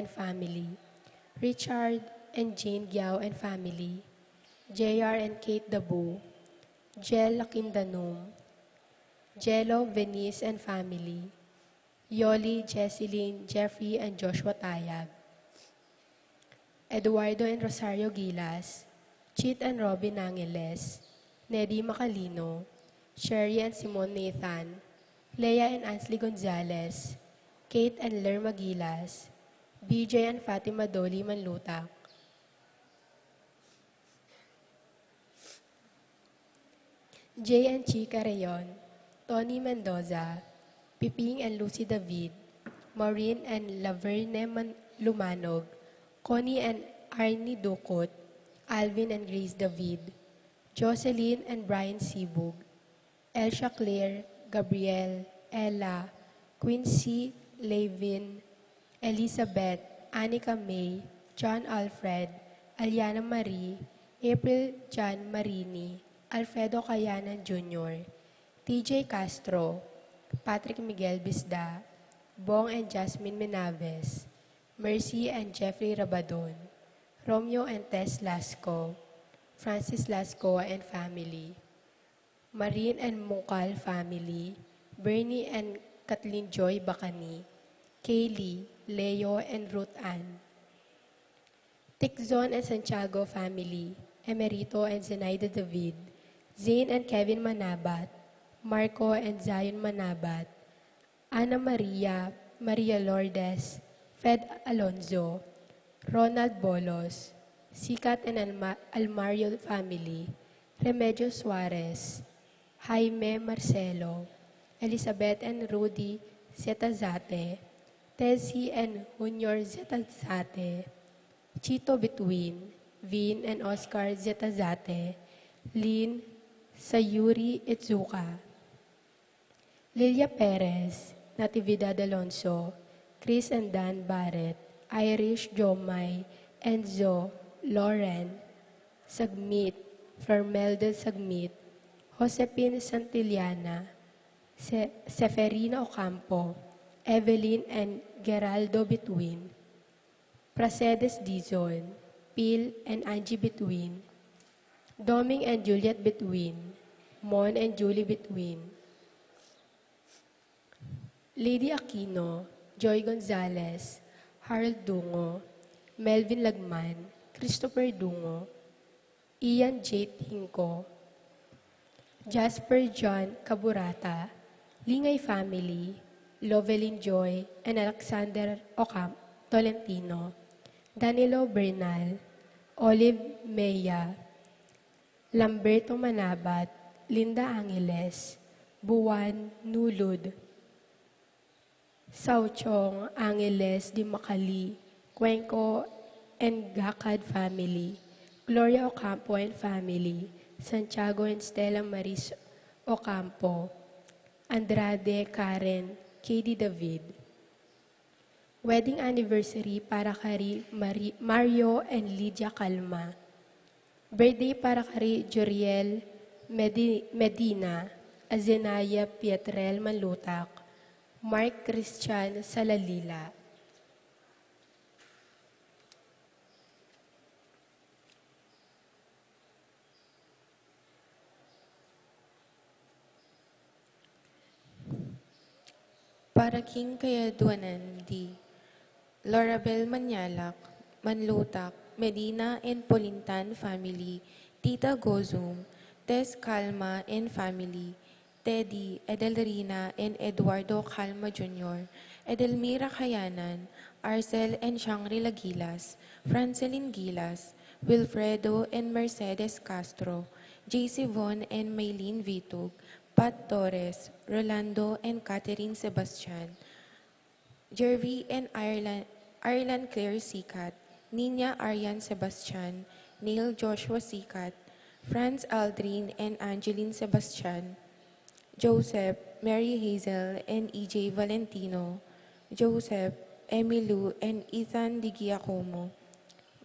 and family, Richard and Jane Giao and family, JR and Kate Dabu, Jel Lakindanum, Jello Venice and family, Yoli, Jesseline, Jeffrey and Joshua Tayag, Eduardo and Rosario Gilas, Chit and Robin Angeles, Neddy Macalino, Sherry and Simon Nathan, Leah and Ansley Gonzalez, Kate and Lerma Gilas, BJ and Fatima Doli Manlutak, Jay and Chica Rayon, Tony Mendoza, Piping and Lucy David, Maureen and Laverne Lumanog, Connie and Arnie Dukot, Alvin and Grace David, Jocelyn and Brian Sibug, Elsia Claire, Gabriel, Ella, Quincy, Levin, Elizabeth, Anika May, John Alfred, Aliana Marie, April John Marini, Alfredo Cayanan Jr., TJ Castro, Patrick Miguel Bisda, Bong and Jasmine Menaves, Mercy and Jeffrey Rabadon, Romeo and Tess Lasco, Francis Lasco and family, Marine and Mungkal family, Bernie and Kathleen Joy Bacani, Kaylee, Leo and Ruth Ann, Tikzon and Santiago family, Emerito and Zenaida David, Zane and Kevin Manabat, Marco and Zion Manabat, Ana Maria, Maria Lourdes, Fred Alonzo, Ronald Bolos, Sikat and Almario family, Remedios Suarez, Jaime Marcelo, Elizabeth and Rudy Zetazate, Tessie and Junior Zetazate, Chito Between, Vin and Oscar Zetazate, Lynn Sayuri Itzuka, Lilia Perez, Natividad Alonso, Chris and Dan Barrett, Irish Jomay, Enzo, Lauren, Sagmit, Fermelda Sagmit, Josepine Santillana, Seferina Ocampo, Evelyn and Geraldo Between, Pracedes Dizon, Pil and Angie Between, Doming and Juliet Between, Mon and Julie Between, Lady Aquino, Joy Gonzalez, Harold Dungo, Melvin Lagman, Christopher Dungo, Ian J. Hinko, Jasper John Caburata, Lingay family, Lovelin Joy, and Alexander Ocampo Tolentino, Danilo Bernal, Olive Meya, Lamberto Manabat, Linda Angeles, Buwan Nulud, Sauchong Angeles Di Macali, Cuenco and Gacad family, Gloria Ocampo and family, Santiago and Stella Maris Ocampo, Andrade Karen, Katie David. Wedding anniversary para kay Mario and Lydia Calma. Birthday para kay Joriel Medina, Azenaya Pietrel Manlutak, Mark Christian Salalila. Para King Kayaduanan D. Lorabel Manyalak, Manlutak, Medina and Polintan family, Tita Gozum, Tess Calma and family, Teddy, Edelrina and Eduardo Calma Jr., Edelmira Kayanan, Arcel and Shangri-La Gilas, Francelin Gilas, Wilfredo and Mercedes Castro, JC Von and Maylene Vitug, Pat Torres, Rolando and Catherine Sebastian, Jervy and Ireland Claire Sikat, Nina Arian Sebastian, Neil Joshua Sikat, Franz Aldrin and Angeline Sebastian, Joseph, Mary Hazel and EJ Valentino, Joseph, Emilu and Ethan Di Giacomo,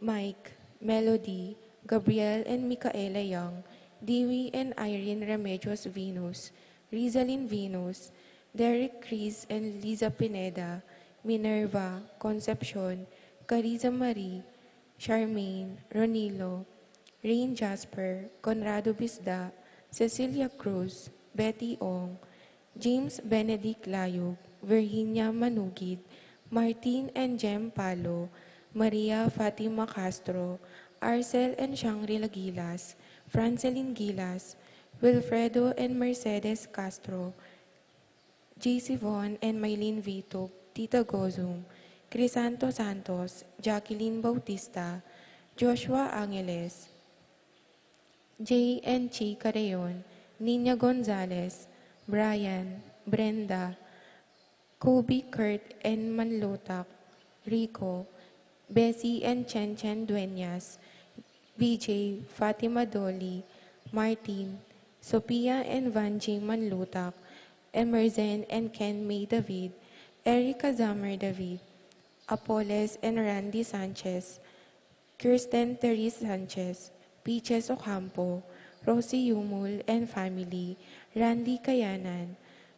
Mike, Melody, Gabriel and Micaela Young, Dewey and Irene Remedios Venus, Rizalyn Venus, Derek Chris and Liza Pineda, Minerva, Concepcion, Carissa Marie, Charmaine, Ronilo, Rain Jasper, Conrado Bisda, Cecilia Cruz, Betty Ong, James Benedict Layog, Virginia Manugid, Martin and Jem Palo, Maria Fatima Castro, Arcel and Shangri-La Gilas, Francelyn Gilas, Wilfredo and Mercedes Castro, JC Von and Mylene Vitog, Tita Gozum, Crisanto Santos, Jacqueline Bautista, Joshua Angeles, J. and Chi Careon, Nina Gonzalez, Brian, Brenda, Kobe Kurt and Manlotak, Rico, Bessie and Chen Chen Dueñas, BJ, Fatima Dolly, Martin, Sophia and Vanji Manlutak, Emerzen and Ken May David, Erica Zamer David, Apoles and Randy Sanchez, Kirsten Therese Sanchez, Peaches Ocampo, Rosie Yumul and family, Randy Kayanan,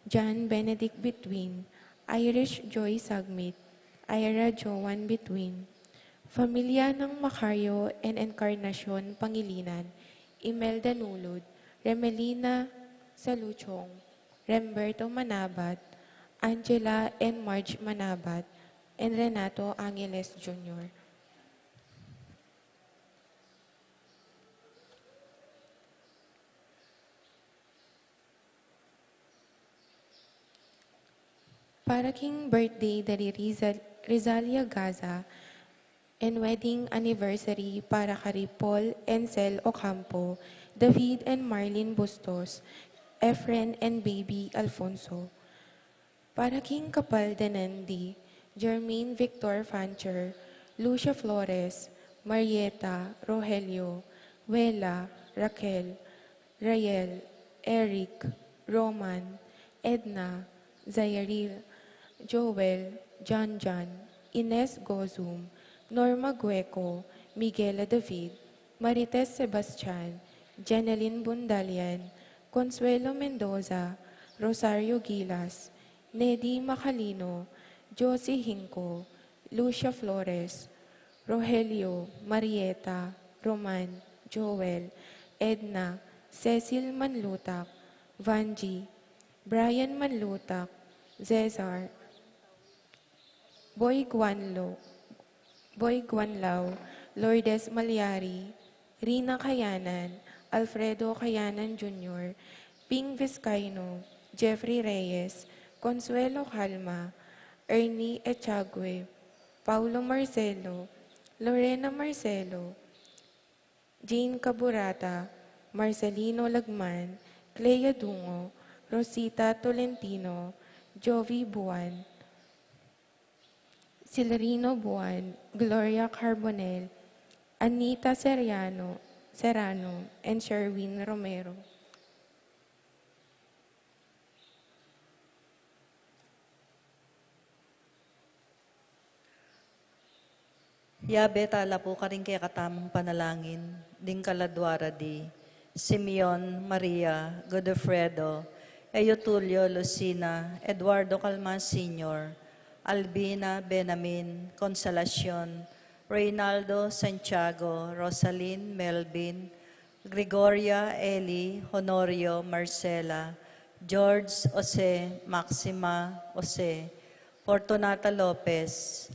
John Benedict Between, Irish Joy Sagmit, Ira Joan Between, Pamilya ng Macario and Encarnacion Pangilinan, Imelda Nulod, Remelina Saluchong, Remberto Manabat, Angela and Marge Manabat, and Renato Angeles Jr. Para king birthday dari Rizalia Gaza and wedding anniversary para kay Paul and Cel Ocampo, David and Marlene Bustos, Efren and baby Alfonso. Para king kapal de Nandi, Jermaine Victor Fancher, Lucia Flores, Marieta, Rogelio, Wela, Raquel, Rael, Eric, Roman, Edna, Zairil, Joel, John John, Ines Gozum, Norma Gueco, Miguela David, Marites Sebastian, Janeline Bundalian, Consuelo Mendoza, Rosario Gilas, Nedy Macalino, Josie Hinco, Lucia Flores, Rogelio, Marieta, Roman, Joel, Edna, Cecil Manlutak, Vanji, Brian Manlutak, Cesar, Boy Guanlao, Lourdes Malyari, Rina Kayanan, Alfredo Kayanan Jr., Ping Vizcaino, Jeffrey Reyes, Consuelo Calma, Ernie Echagüe, Paulo Marcelo, Lorena Marcelo, Jane Caburata, Marcelino Lagman, Clea Dungo, Rosita Tolentino, Jovi Buwan, Celerino Buwan, Gloria Carbonel, Anita Serrano, and Sherwin Romero. Yabe tala po karing kaya katamang panalangin, ding kaladwara di, Simeon, Maria, Godofredo, Eutulio, Lucina, Eduardo Calman Sr., Albina, Benamin, Consolacion, Reynaldo, Santiago, Rosalyn, Melvin, Gregoria, Eli, Honorio, Marcela, George, Jose, Maxima, Jose, Fortunata Lopez,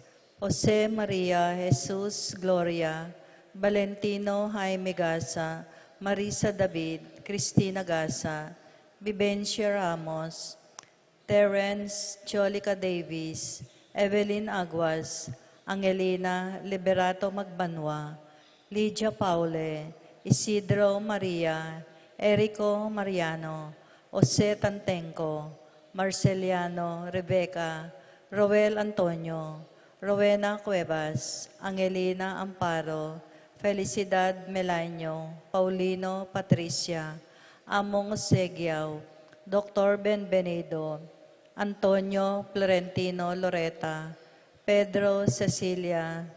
Jose Maria, Jesus, Gloria, Valentino, Jaime Gasa, Marisa David, Cristina Gasa, Vivencia Ramos, Terence Cholica Davis, Evelyn Aguas, Angelina Liberato Magbanwa, Lydia Paule, Isidro Maria, Erico Mariano, Jose Tantenco, Marceliano Rebecca, Roel Antonio, Rowena Cuevas, Angelina Amparo, Felicidad Melanio, Paulino Patricia, Among Segiao, Dr. Benvenido, Antonio Florentino Loreta, Pedro Cecilia,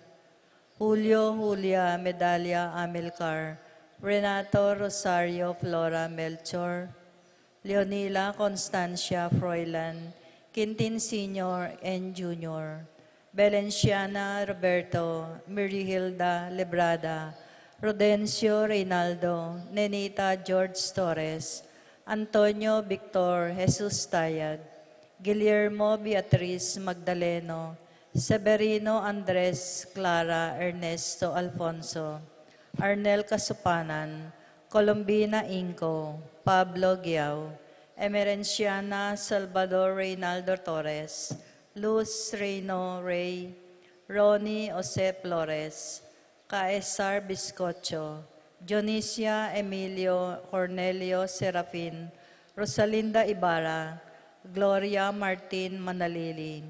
Julio Julia Medalia Amilcar, Renato Rosario Flora Melchor, Leonila Constancia Froilan, Quintin Sr. and Jr., Valenciana Roberto, Mirihilda Lebrada, Rodencio Reynaldo, Nenita George Torres, Antonio Victor Jesus Tayag, Guillermo Beatriz Magdaleno, Severino Andres Clara Ernesto Alfonso, Arnel Kasupanan, Colombina Inco, Pablo Giao, Emerenciana Salvador Reynaldo Torres, Luz Reyno Rey, Ronnie Jose Flores, Caesar Biscocho, Dionisia Emilio Cornelio Serafin, Rosalinda Ibarra, Gloria Martin Manalili,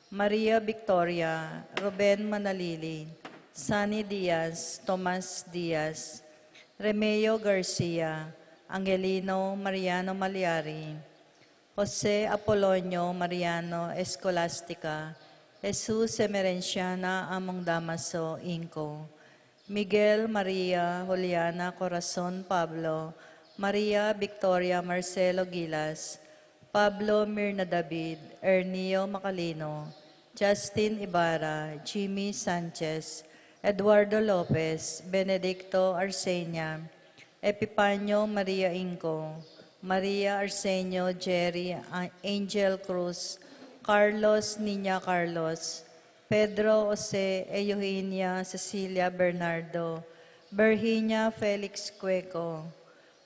Maria Victoria, Ruben Manalili, Sunny Diaz, Tomas Diaz, Remeo Garcia, Angelino Mariano Maliari, Jose Apolonio Mariano Escolastica, Jesus Emerenciana Among Damaso Inco, Miguel Maria Juliana Corazon Pablo, Maria Victoria Marcelo Gilas, Pablo Mirna David, Ernio Macalino, Justin Ibarra, Jimmy Sanchez, Eduardo Lopez, Benedicto Arsenia, Epipanyo Maria Inco, Maria Arsenio Jerry Angel Cruz, Carlos Niña Carlos, Pedro Jose Eugenia Cecilia Bernardo, Virginia Felix Cueco,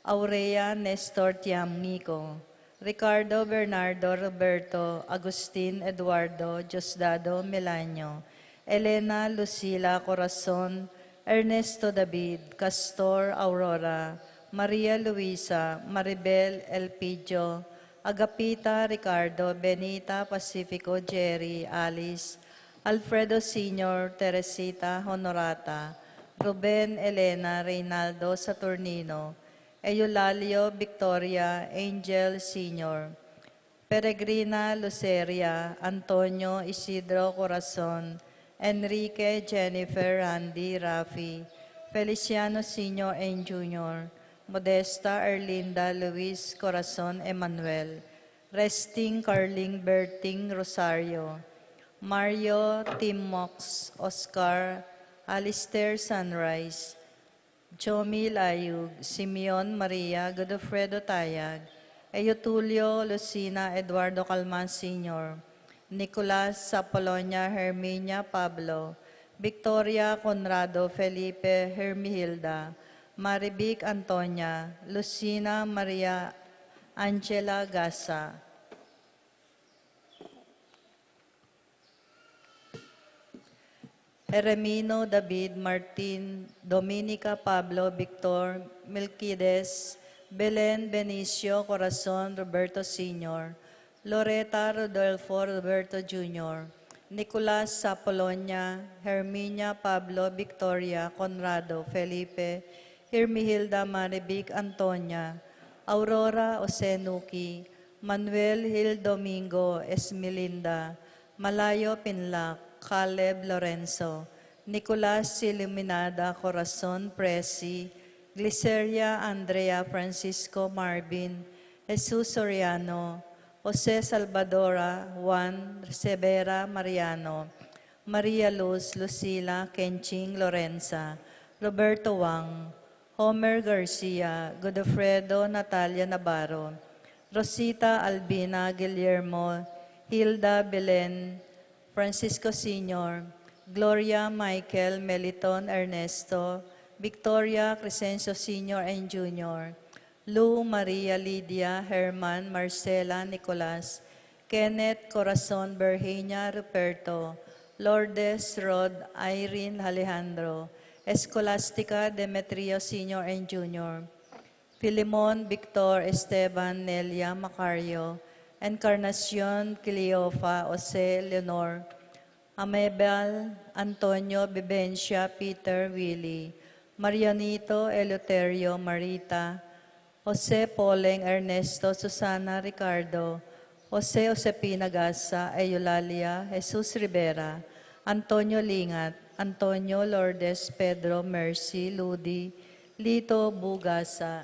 Aurea Nestor Tiamnico, Ricardo Bernardo Roberto Agustin Eduardo Diosdado Melanio, Elena Lucila Corazon, Ernesto David, Castor Aurora, Maria Luisa, Maribel Elpidio, Agapita Ricardo, Benita Pacifico Jerry, Alice, Alfredo Sr., Teresita Honorata, Ruben Elena Reynaldo Saturnino, Eulalio Victoria Angel Sr., Peregrina Luceria, Antonio Isidro Corazon, Enrique Jennifer Randy Rafi, Feliciano Sr. and Jr., Modesta Erlinda Luis Corazon Emanuel, Resting Carling Berting Rosario, Mario Timox Oscar, Alistair Sunrise, Jomi Layug, Simeon Maria Godofredo Tayag, Eutulio Lucina Eduardo Calman Sr., Nicolas Apolonia Herminia Pablo, Victoria Conrado Felipe Hermihilda, Maribic Antonia, Lucina Maria Angela Gasa, Eremino David Martin, Dominica Pablo Victor, Melquides, Belen Benicio Corazon Roberto Sr., Loreta Rodolfo Roberto Jr., Nicolas Apolonia, Herminia Pablo Victoria Conrado Felipe, Hermihilda Maribic Antonia, Aurora Osenuki, Manuel Hil Domingo Esmelinda, Malayo Pinlac, Caleb Lorenzo, Nicolas Iluminada Corazon Presi, Gliceria Andrea Francisco Marvin, Jesus Soriano, Jose Salvadora Juan Severa Mariano, Maria Luz Lucila Kenching Lorenza, Roberto Wang, Homer Garcia, Godofredo Natalia Navarro, Rosita Albina Guillermo, Hilda Belen, Francisco Sr., Gloria Michael Meliton Ernesto, Victoria Crescencio Sr. and Jr., Lou Maria Lydia Herman Marcela Nicolas, Kenneth Corazon Virginia Ruperto, Lourdes Rod Irene Alejandro, Escolastica Demetrio Sr. and Jr., Filimon Victor Esteban Nelia Macario, Encarnacion Cleofa Jose Leonor, Amebel Antonio Vivencia Peter Willie, Marianito Eleuterio Marita, Jose Poleng Ernesto Susana Ricardo, Jose Josepina Gasa Eulalia Jesus Rivera, Antonio Lingat, Antonio Lourdes Pedro Mercy Ludi, Lito Bugasa,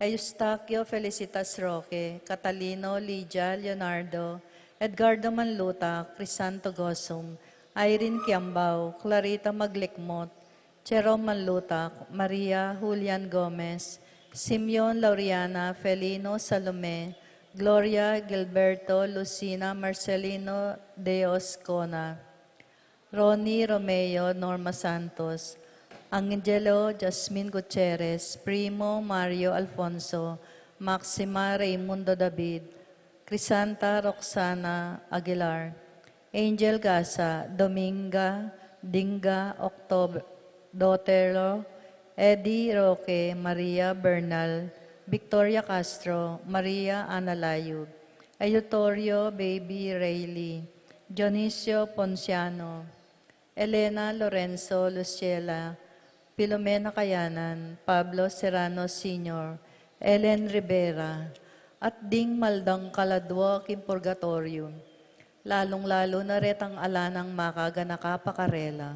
Eustaquio Felicitas Roque, Catalino Lydia Leonardo, Edgardo Manluta, Crisanto Gosum, Irene Kiambao, Clarita Maglikmot, Jerome Manlutak, Maria Julian Gomez, Simeon Laureana Felino Salome, Gloria Gilberto Lucina Marcelino de Oscona, Ronnie Romeo Norma Santos, Angelo Jasmine Gutierrez, Primo Mario Alfonso, Maxima Raimundo David, Crisanta Roxana Aguilar, Angel Gasa, Dominga, Dinga, October, Dotero, Eddie Roque, Maria Bernal, Victoria Castro, Maria Ana Layug, Ayutorio Baby Rayleigh, Dionisio Ponciano, Elena Lorenzo Luciela, Filomena Kayanan, Pablo Serrano Sr., Ellen Rivera, at ding maldang kaladwa kim purgatorio, lalong-lalo na retang alanang makaga nakapakarela.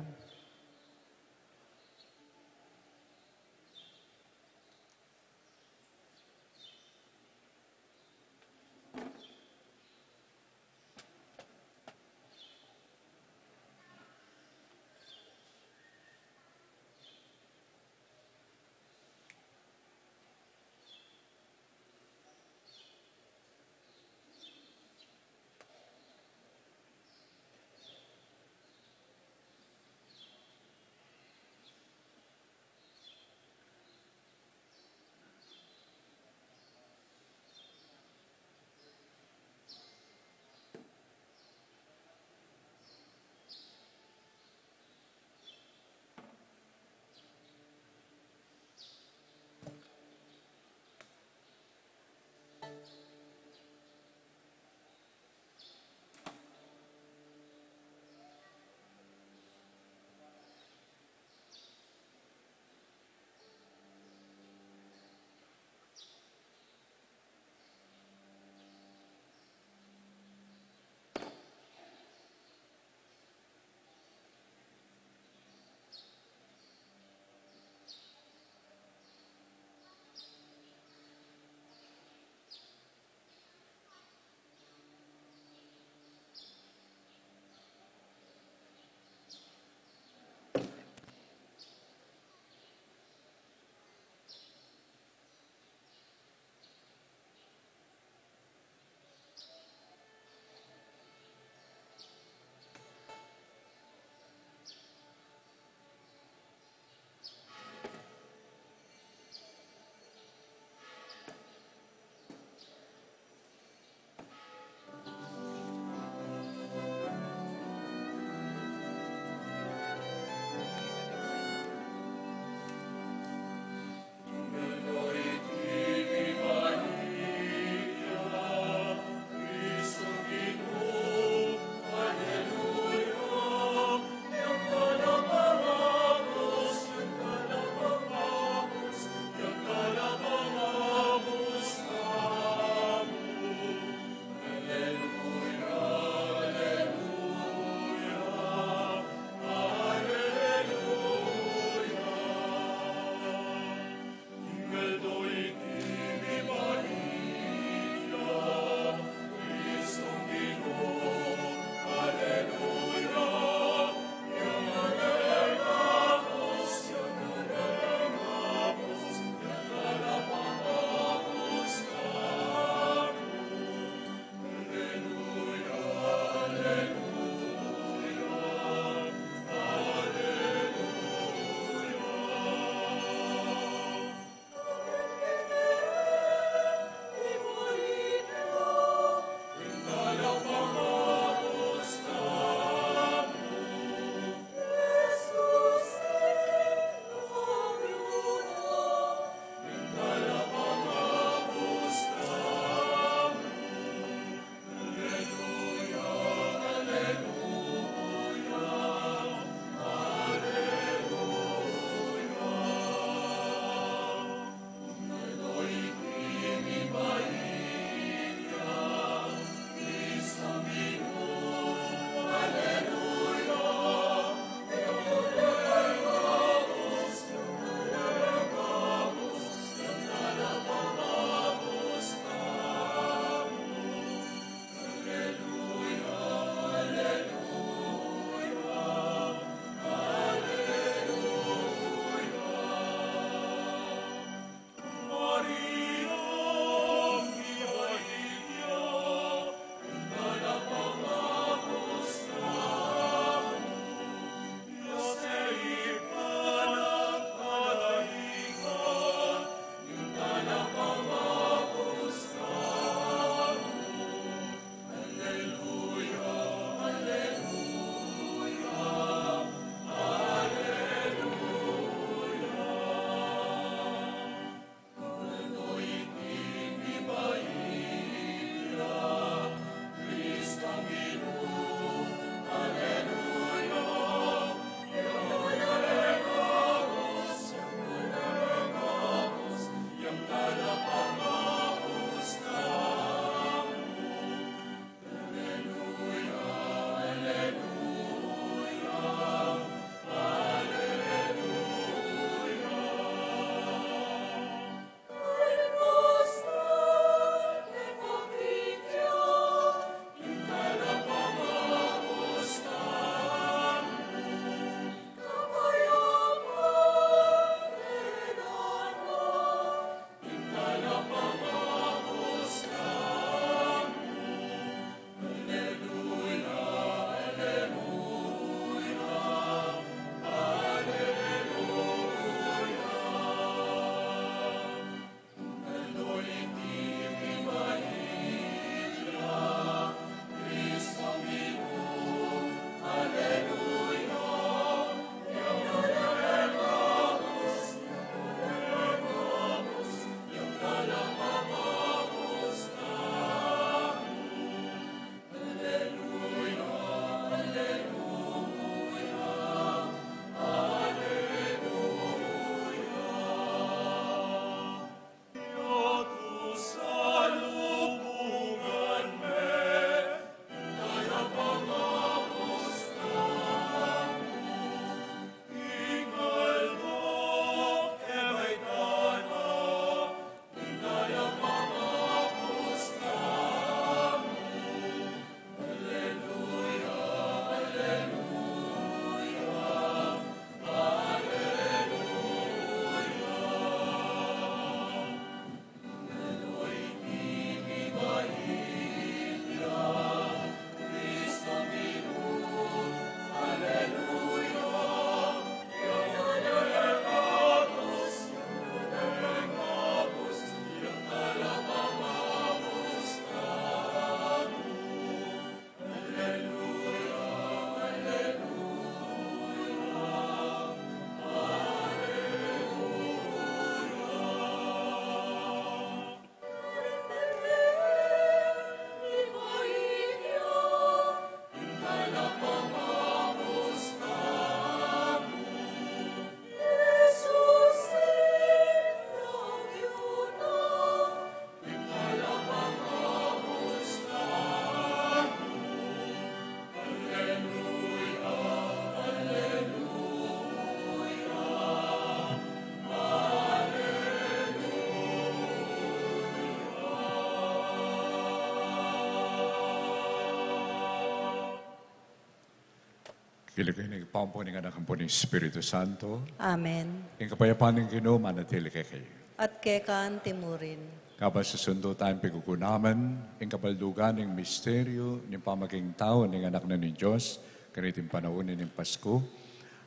Kilikinig pampo ng anak ang po ng Espiritu Santo. Amen. Ang kapayapaan ng Ginoo manatili kay kayo. At kekaan timurin. Kapag susundo tayong pigukunaman, ang kabaldugan ng misteryo ng pamaging tao ng anak na ng Diyos, kaniting panaunin ng Pasko,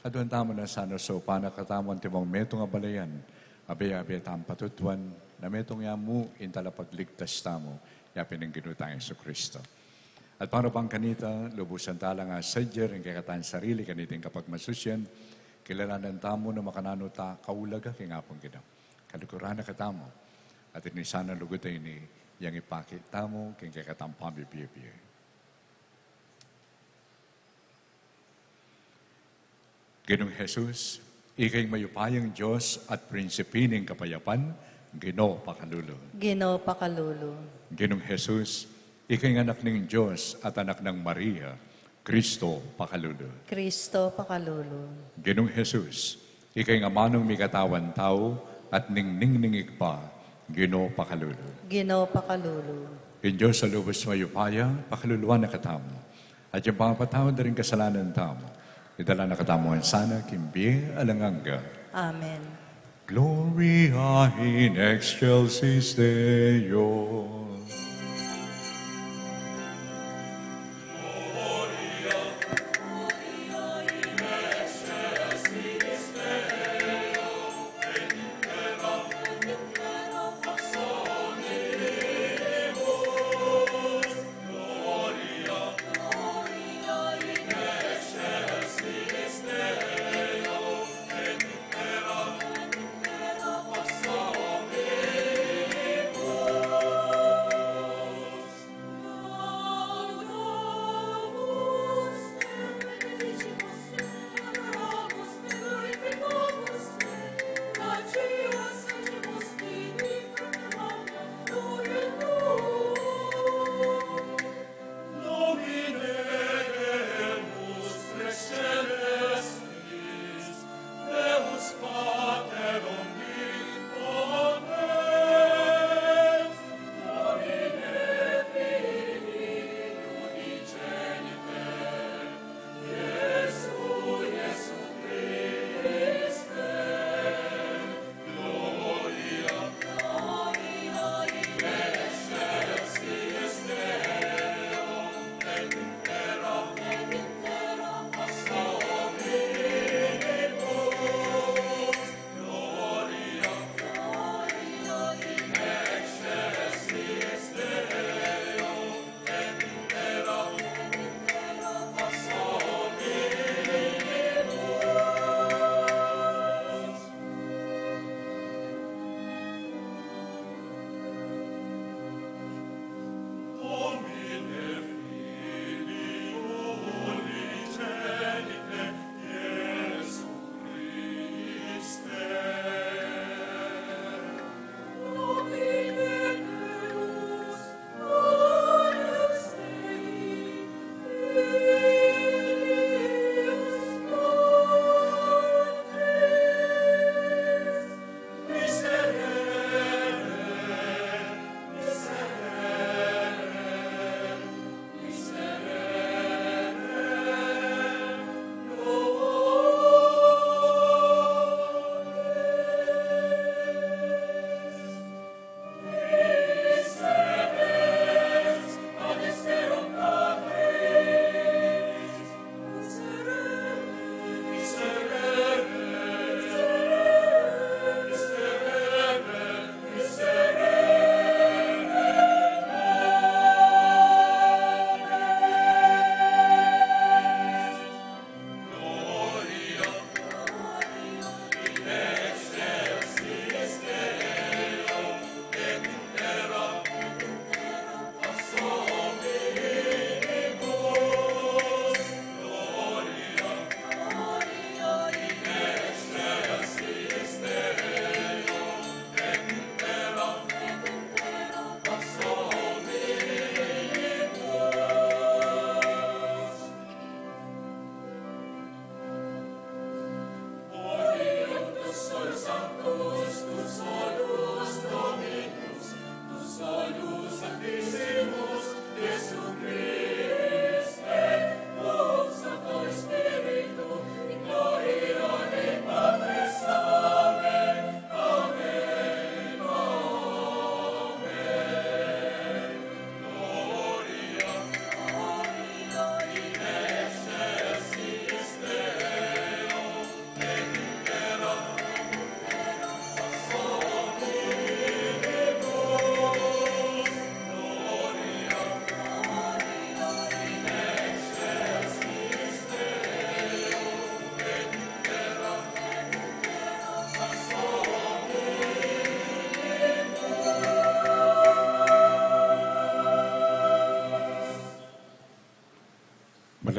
at doon tamo na sana so panakatamon timong metong abalayan, abay-abay tam patutuan, na metong yamu intalapagligtas tamo, yapin ng Ginoo tayong Kristo. At para pang kanita, lubusan tala nga sadyer, ang kakatahan sarili, kaniting kapag masusyan, kilalanan tamo na makanano ta kaulaga, kaya nga pong ginaw. Kalukuran na katamo, at inisana lugutay ni yang ipakit tamo, kaya kakatang pambibiyabiyay. Ginong Jesus, ikay mayupayang Diyos at prinsipining kapayapan, Ginoo pakalulo. Ginoo pakalulo. Ginong Jesus, ikay anak ng Diyos at anak ng Maria, Kristo pakalulo. Kristo pakalulo. Ginong Jesus, ikay nga manong migatawan tao at ningningning pa, Ginoo pakalulo. Ginoo pakalulo. In Diyos sa lubos mayupaya, pakaluluan na katamo. At yung pangapatawad na rin kasalanan tamo, idala na katamuhan sana, kimbi alanganga. Amen. Gloria in excelsis Deo.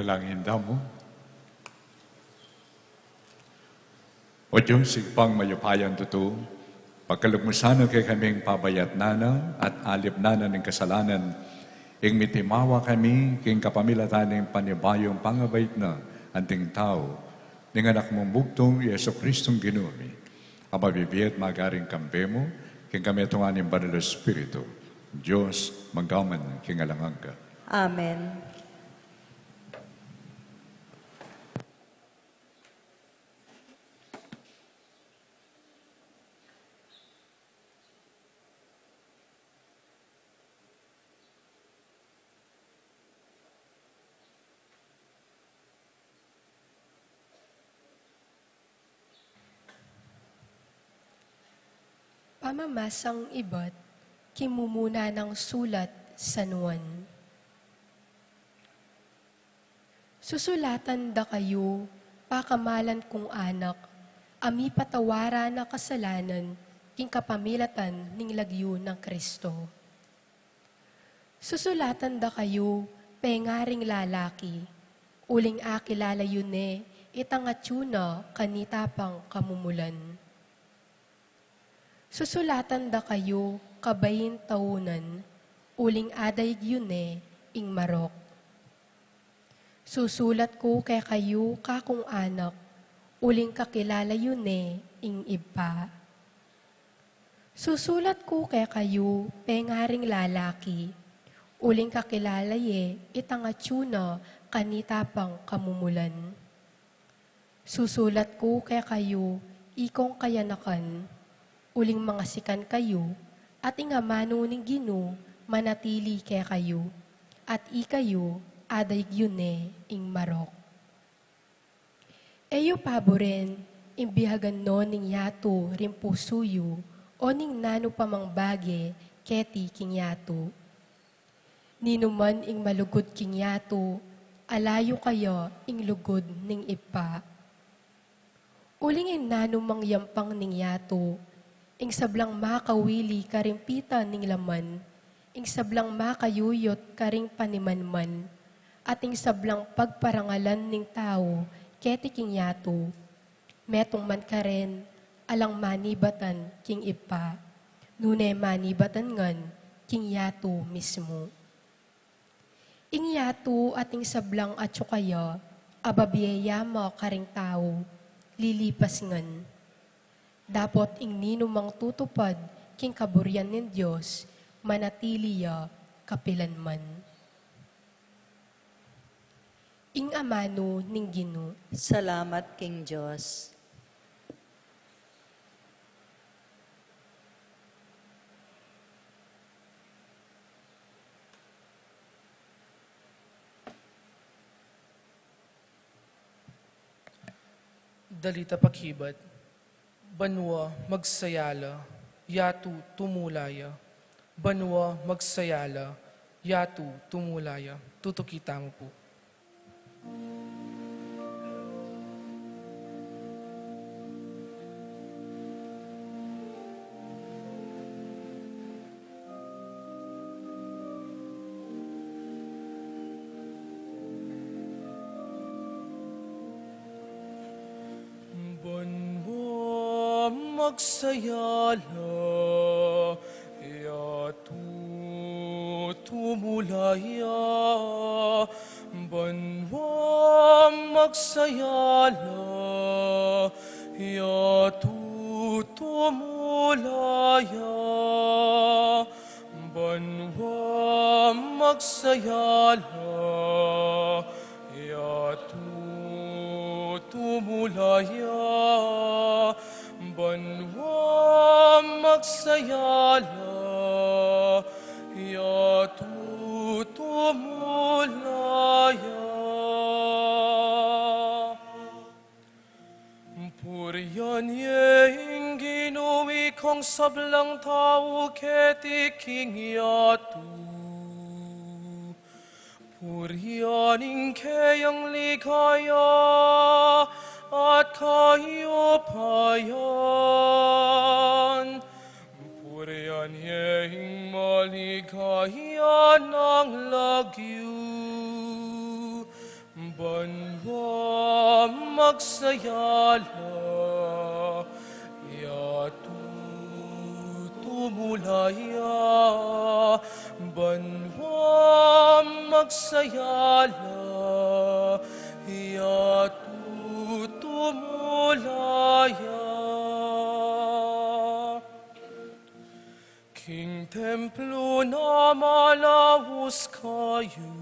Panalangin mo. O Diyos, sigpang mayupayang totoo, pagkalugmusan kay kaming pabayat nana at alip nana ng kasalanan, ing mitimawa kami, king kapamilatan ng panibayong pangabait na anting tao, ng anak mong bugtong Yeso Kristong ginumi, ang mabibiyat magaring kampe mo, king kami tunganin banal na Espiritu, Diyos, manggaman, king alangangka. Amen. Pamamasang iba't kimumuna ng sulat sa nuwan. Susulatan da kayo, pakamalan kong anak, ami patawara na kasalanan, king kapamilatan ning lagyo ng Kristo. Susulatan da kayo, pengaring lalaki, uling akilala yun itangatyuna kanitapang kamumulan. Susulatan da kayo, kabayin taunan, uling aday gyune, ing marok. Susulat ko kay kayo, kakong anak, uling kakilala yune, ing iba. Susulat ko kay kayo, pengaring lalaki, uling kakilala itangatyuna, kanitapang kamumulan. Susulat ko kay kayo, ikong kayanakan, uling mga sikan kayo, at ingamano ning Ginoo manatili kay kayo, at ikayo aday gyune ing marok. Eyo paboren, imbihagan no ning yato rin pusuyo, o ning nano pamang bage, keti king yato. Ninuman ing malugod king yato, alayo kayo ing lugod ning ipa. Uling ing nano mang yampang ning yato, ing sablang makawili karing pita ning laman, ing sablang makayuyot karing panimanman, at ing sablang pagparangalan ning tao, keti king yato, metong man karen, alang manibatan king ipa, nune manibatan ngan, king yato mismo. Ing yato at ing sablang atyo kaya, ababiyaya mo karing tao, lilipas ngan. Dapot ing ninumang tutupad king kaburyan ng Diyos, manatiliya kapilanman. Ing amano ning Ginoo. Salamat, King Diyos. Dalita pakibat, banwa magsayala, yatu tumulaya. Banwa magsayala, yatu tumulaya. Tutukita mo po. Banwa magsayala, yatu tumulaya. Banwa magsayala, yatu tumulaya. Banwa magsayala, yatu tumulaya. Banwa magsayala, yatu tumulaya. Purihan yeng ginuwi kong sablang tao ketiking yatu. Purihaning kayang likaya at kayupayan. Purihan yeng maligaya ng lagyu. banwa magsayala, yatu tumulaya, banwa magsayala, yatu tumulaya. King templo na malawos kayo,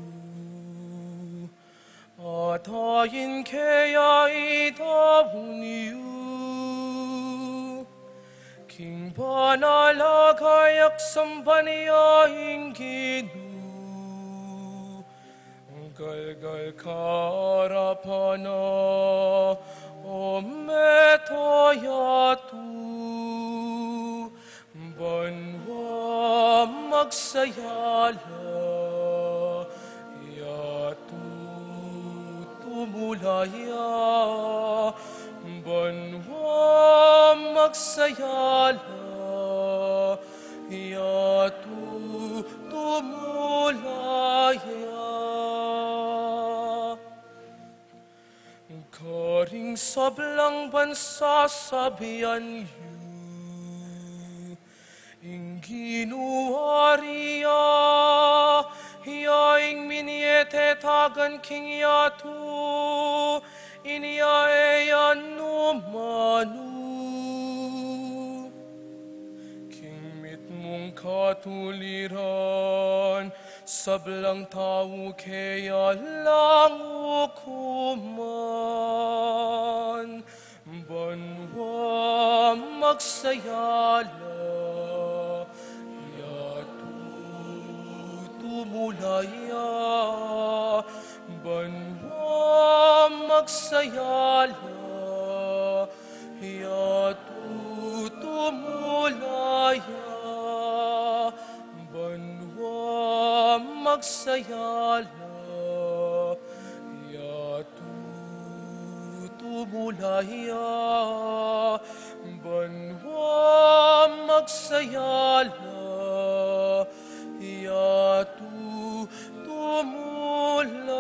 at ayin kaya itawon niyo. King panalagayak sampaniyahin Ginu, galgal karapana, o metoyatu. Banwa magsayala, yatu tumulaya. Banwa magsayala, yatu tumulaya. Karing sablang bansa sabihan yu, Inginuaria, hiyaing miniete tagan king yatu, iniaeyan numanu. King mit mong katuliran, sablang tao kaya lang ukuman. Banwa magsayala, tumulaya, banwa magsayala, yatu tumulaya, banwa magsayala, yatu tumulaya, banwa magsayala, yatu tumulaya.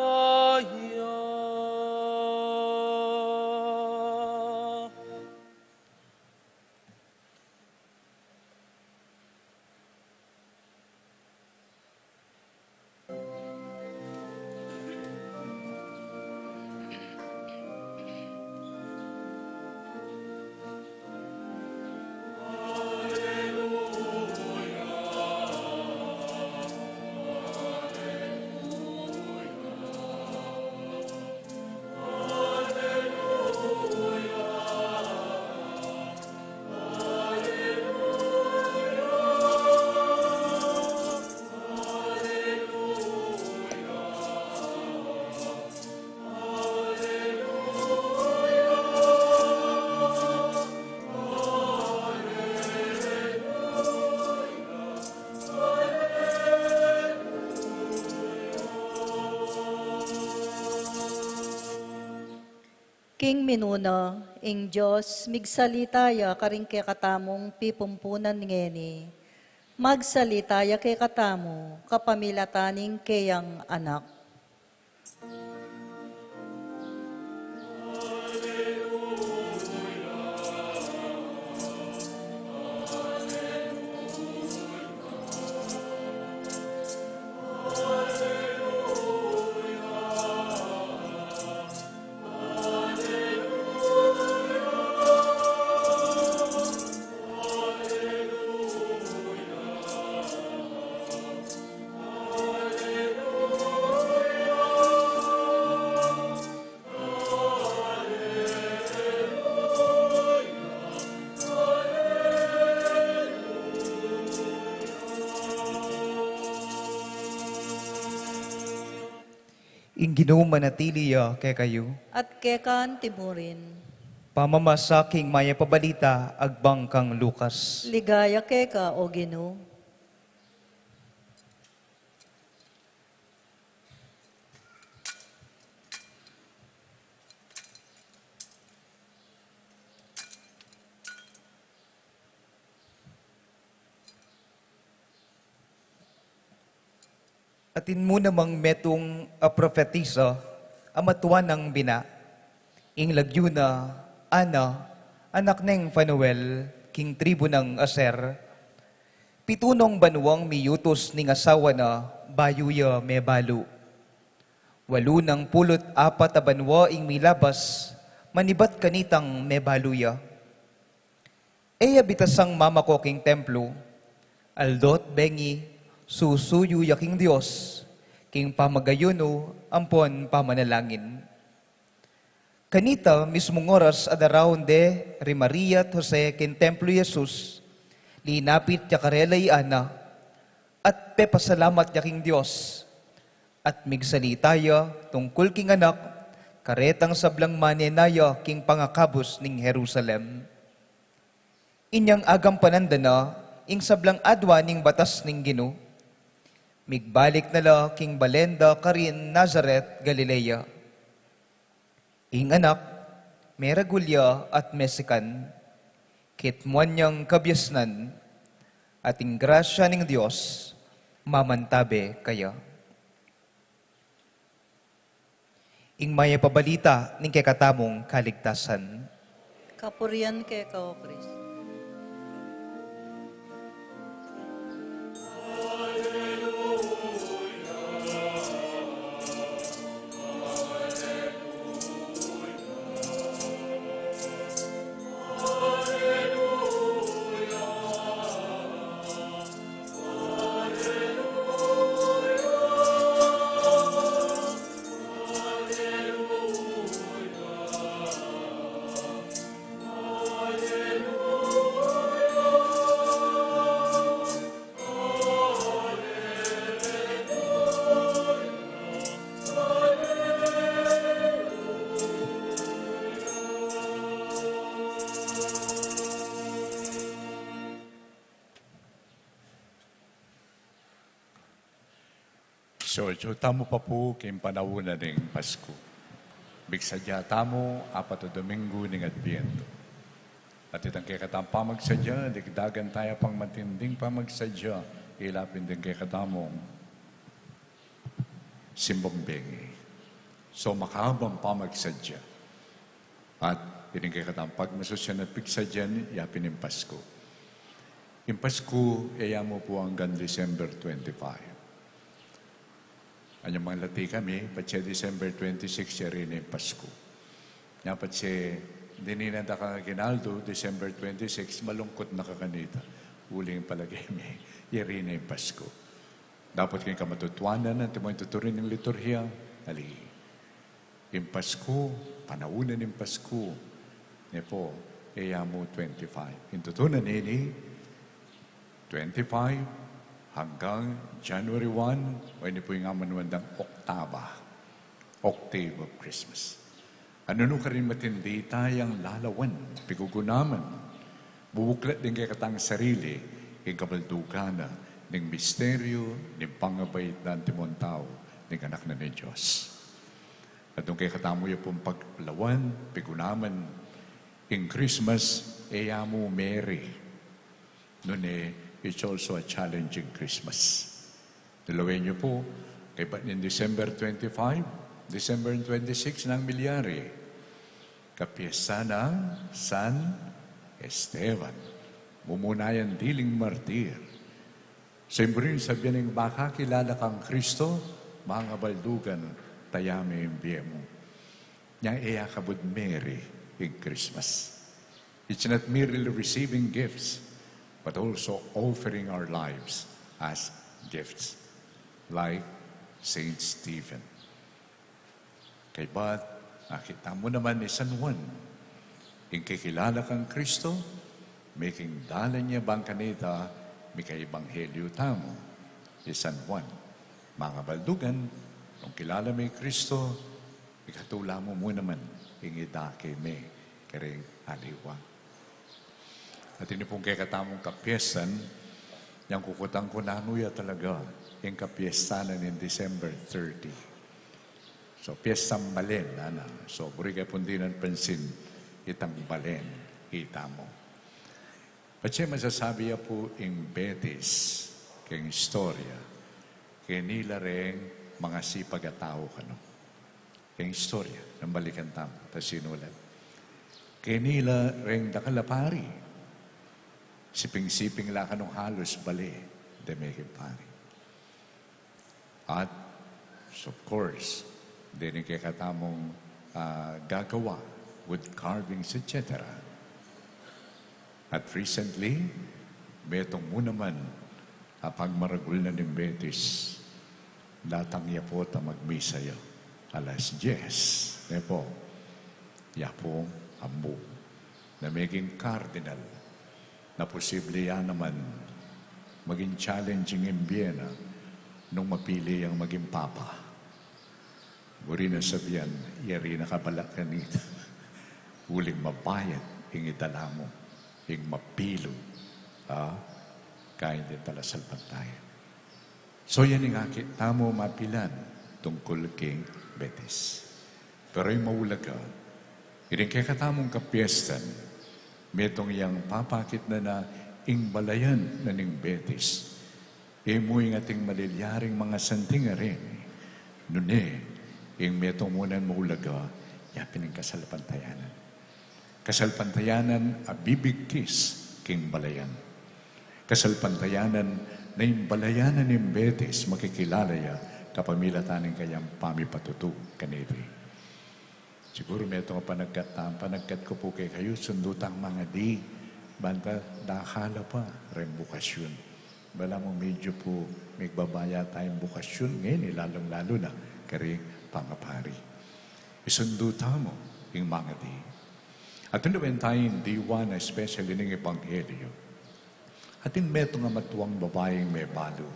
King minuna, ing Diyos, migsalitaya karing kay katamong pipumpunan ngeni. Magsalitaya kay katamo, kapamilataning kayang anak. Ing Ginoo manatiliya kay kayo. At kekan timurin, Pamamasaking maya pabalita, agbang kang Lucas. ligaya keka o Ginoo. Atin mo namang metong propetisa, amatuan ng bina. Ing lagyo na, Ana, anak ng Fanuel, king tribo ng Aser, pitunong banwang miyutos ning asawa na, bayuya me balu. Walu ng pulot apat a banwa ing milabas, manibat kanitang me baluya. Eya bitasang mama ko king templo, aldot bengi, susuyo yaking Diyos, king pamagayuno, ampon pamanalangin. Kanita, mismong oras adaraw de Maria at Jose kin Templo Jesus, linapit yakarelay ana, at pepasalamat yaking Diyos, at migsalita tungkol king anak, karetang sablang manenaya king pangakabos ning Jerusalem. Inyang agam panandana, ing sablang adwa ning batas ning Gino, migbalik nala king Balenda karin Nazareth, Galilea. Ing anak, meragulya at mesikan, kitmuan niyang kabyasnan, at ing grasya ning Diyos, mamantabe kaya. Ing maya pabalita ning kekatamong kaligtasan. Kapurian kay ka, O Kristo. So, tamo pa po kayong panahon ng Pasko. Bigsadya tamo, apat o Domingo ng Adviento. At itang kay katang pamagsadya, digdagan tayo pang matinding pamagsadya, ilapin din kay katamong simbombengi. So, makahabang pamagsadya. At ining kay katang pagmasusyan at pigsadyan, yapin ng Pasko. Yung Pasko, mo po hanggang December 25. Anyang mga lati kami, patse December 26, siya rin yung Pasko. Nga patse, dininanda ka ginaldo, December 26, malungkot na kakanita. Uling palagay may, siya rin yung Pasko. Dapat kayong kamatutuanan at mo tuturin ng liturhiya, ali. Yung Pasko, panaunan yung Pasko, niya po, mo 25. Yung tutunan nini, 25, hanggang January 1, o po yung amanwandang Oktaba, Octave of Christmas. Ano ka rin matindi tayang lalawan, pigugunaman, bubuklat din kay katang sarili, kay kabaldugana, ng misteryo, ng pangabay na timontao, ng anak na ni Diyos. At nung kay katamo yung pong paglawan, pigunaman, in Christmas, mo Mary. Noon it's also a challenging Christmas. Dalawin niyo po, kay in December 25, December 26 ng Milyari, kapiesta ng San Esteban, mumunayan diling martir. Siyempre rin sabihin ng baka, kilala kang Kristo, mga baldugan, tayami yung biye mo. Niyang iyakabod Mary in Christmas. It's not merely receiving gifts, but also offering our lives as gifts, like Saint Stephen. Kay ba't, nakita mo naman ni San Juan, yung kikilala kang Kristo, making dala niya bang kanita, may kaibanghelyo tamo, si San Juan. Mga baldugan, kung kilala may Kristo, ikatula mo naman, ingidake may kering haliwa. At ini pong kay katamong kapiestan, yung kukutang ko nanuya talaga, yung kapiestanan in December 30. So, piestang balen, ana. So, buri kay pundinan pansin, itang balen, kita mo. At siya masasabi po in Betis, kayong istorya, kaya nila rin mga sipag at tao ka, no? Yung istorya ng balikan tamo. Tapos sinulat. Kenila reng dakalapari. Siping-siping la ka nung halos bali. Demegin pari. At, of course, din kay katamong gagawa, wood carvings, etc. At recently, betong mo naman, pag maragul na ng Betis, datang yapo ta magmisayo. Alas 10. Nepo, yapo ambo. Na maging cardinal, na posible yan naman maging challenging in Vienna nung mapili ang maging papa. Guri na sabihan, yari na kabalak kanita. Huling mabayad, ingidala mo, ing mapilo. Kaya din talasal tayo. So yan ang akit tamo mapilan tungkol kay Betis. Pero yung maulaga, iring kaya katamong kapiestan, metong yang papakit na ing balayan na ning Betis. Imo yung ating malilyaring mga santing rin. Nune, ing metong munan maulaga, yapin ang kasalpantayanan. Kasalpantayanan abibigkis king balayan. Kasalpantayanan na yung balayanan ng Betis makikilala ya kapamilatanin kayang pamipatutu kanili. Siguro may itong panagkat ko po kay kayo, sundutang mga di, banta dakala pa, rin bukasyon. Bala mo medyo po may babaya tayong bukasyon ngayon, lalong-lalo na kari pangapari. Isunduta mo yung mga di. At ito naman tayong diwa na especially ng Ebanghelyo. At yung meto nga matuwang babaeng may balo.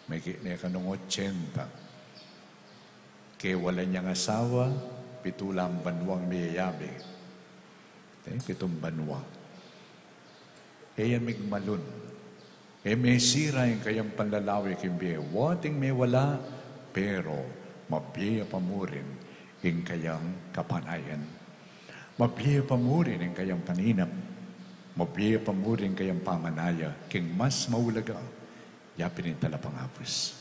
May kanong 80. Kaya wala niyang asawa, pitulang banwang miyayabi. Pitong banwa. Kaya migmalun. May sira yung kayang panlalawi kimbiya. Wating may wala, pero mabiya pa mo rin yung kayang kapanayan. Mabiya pa mo rin yung kayang paninap. Mabiya pa mo rin kayang pamanaya. King mas maulaga, yapin yung talapangapos.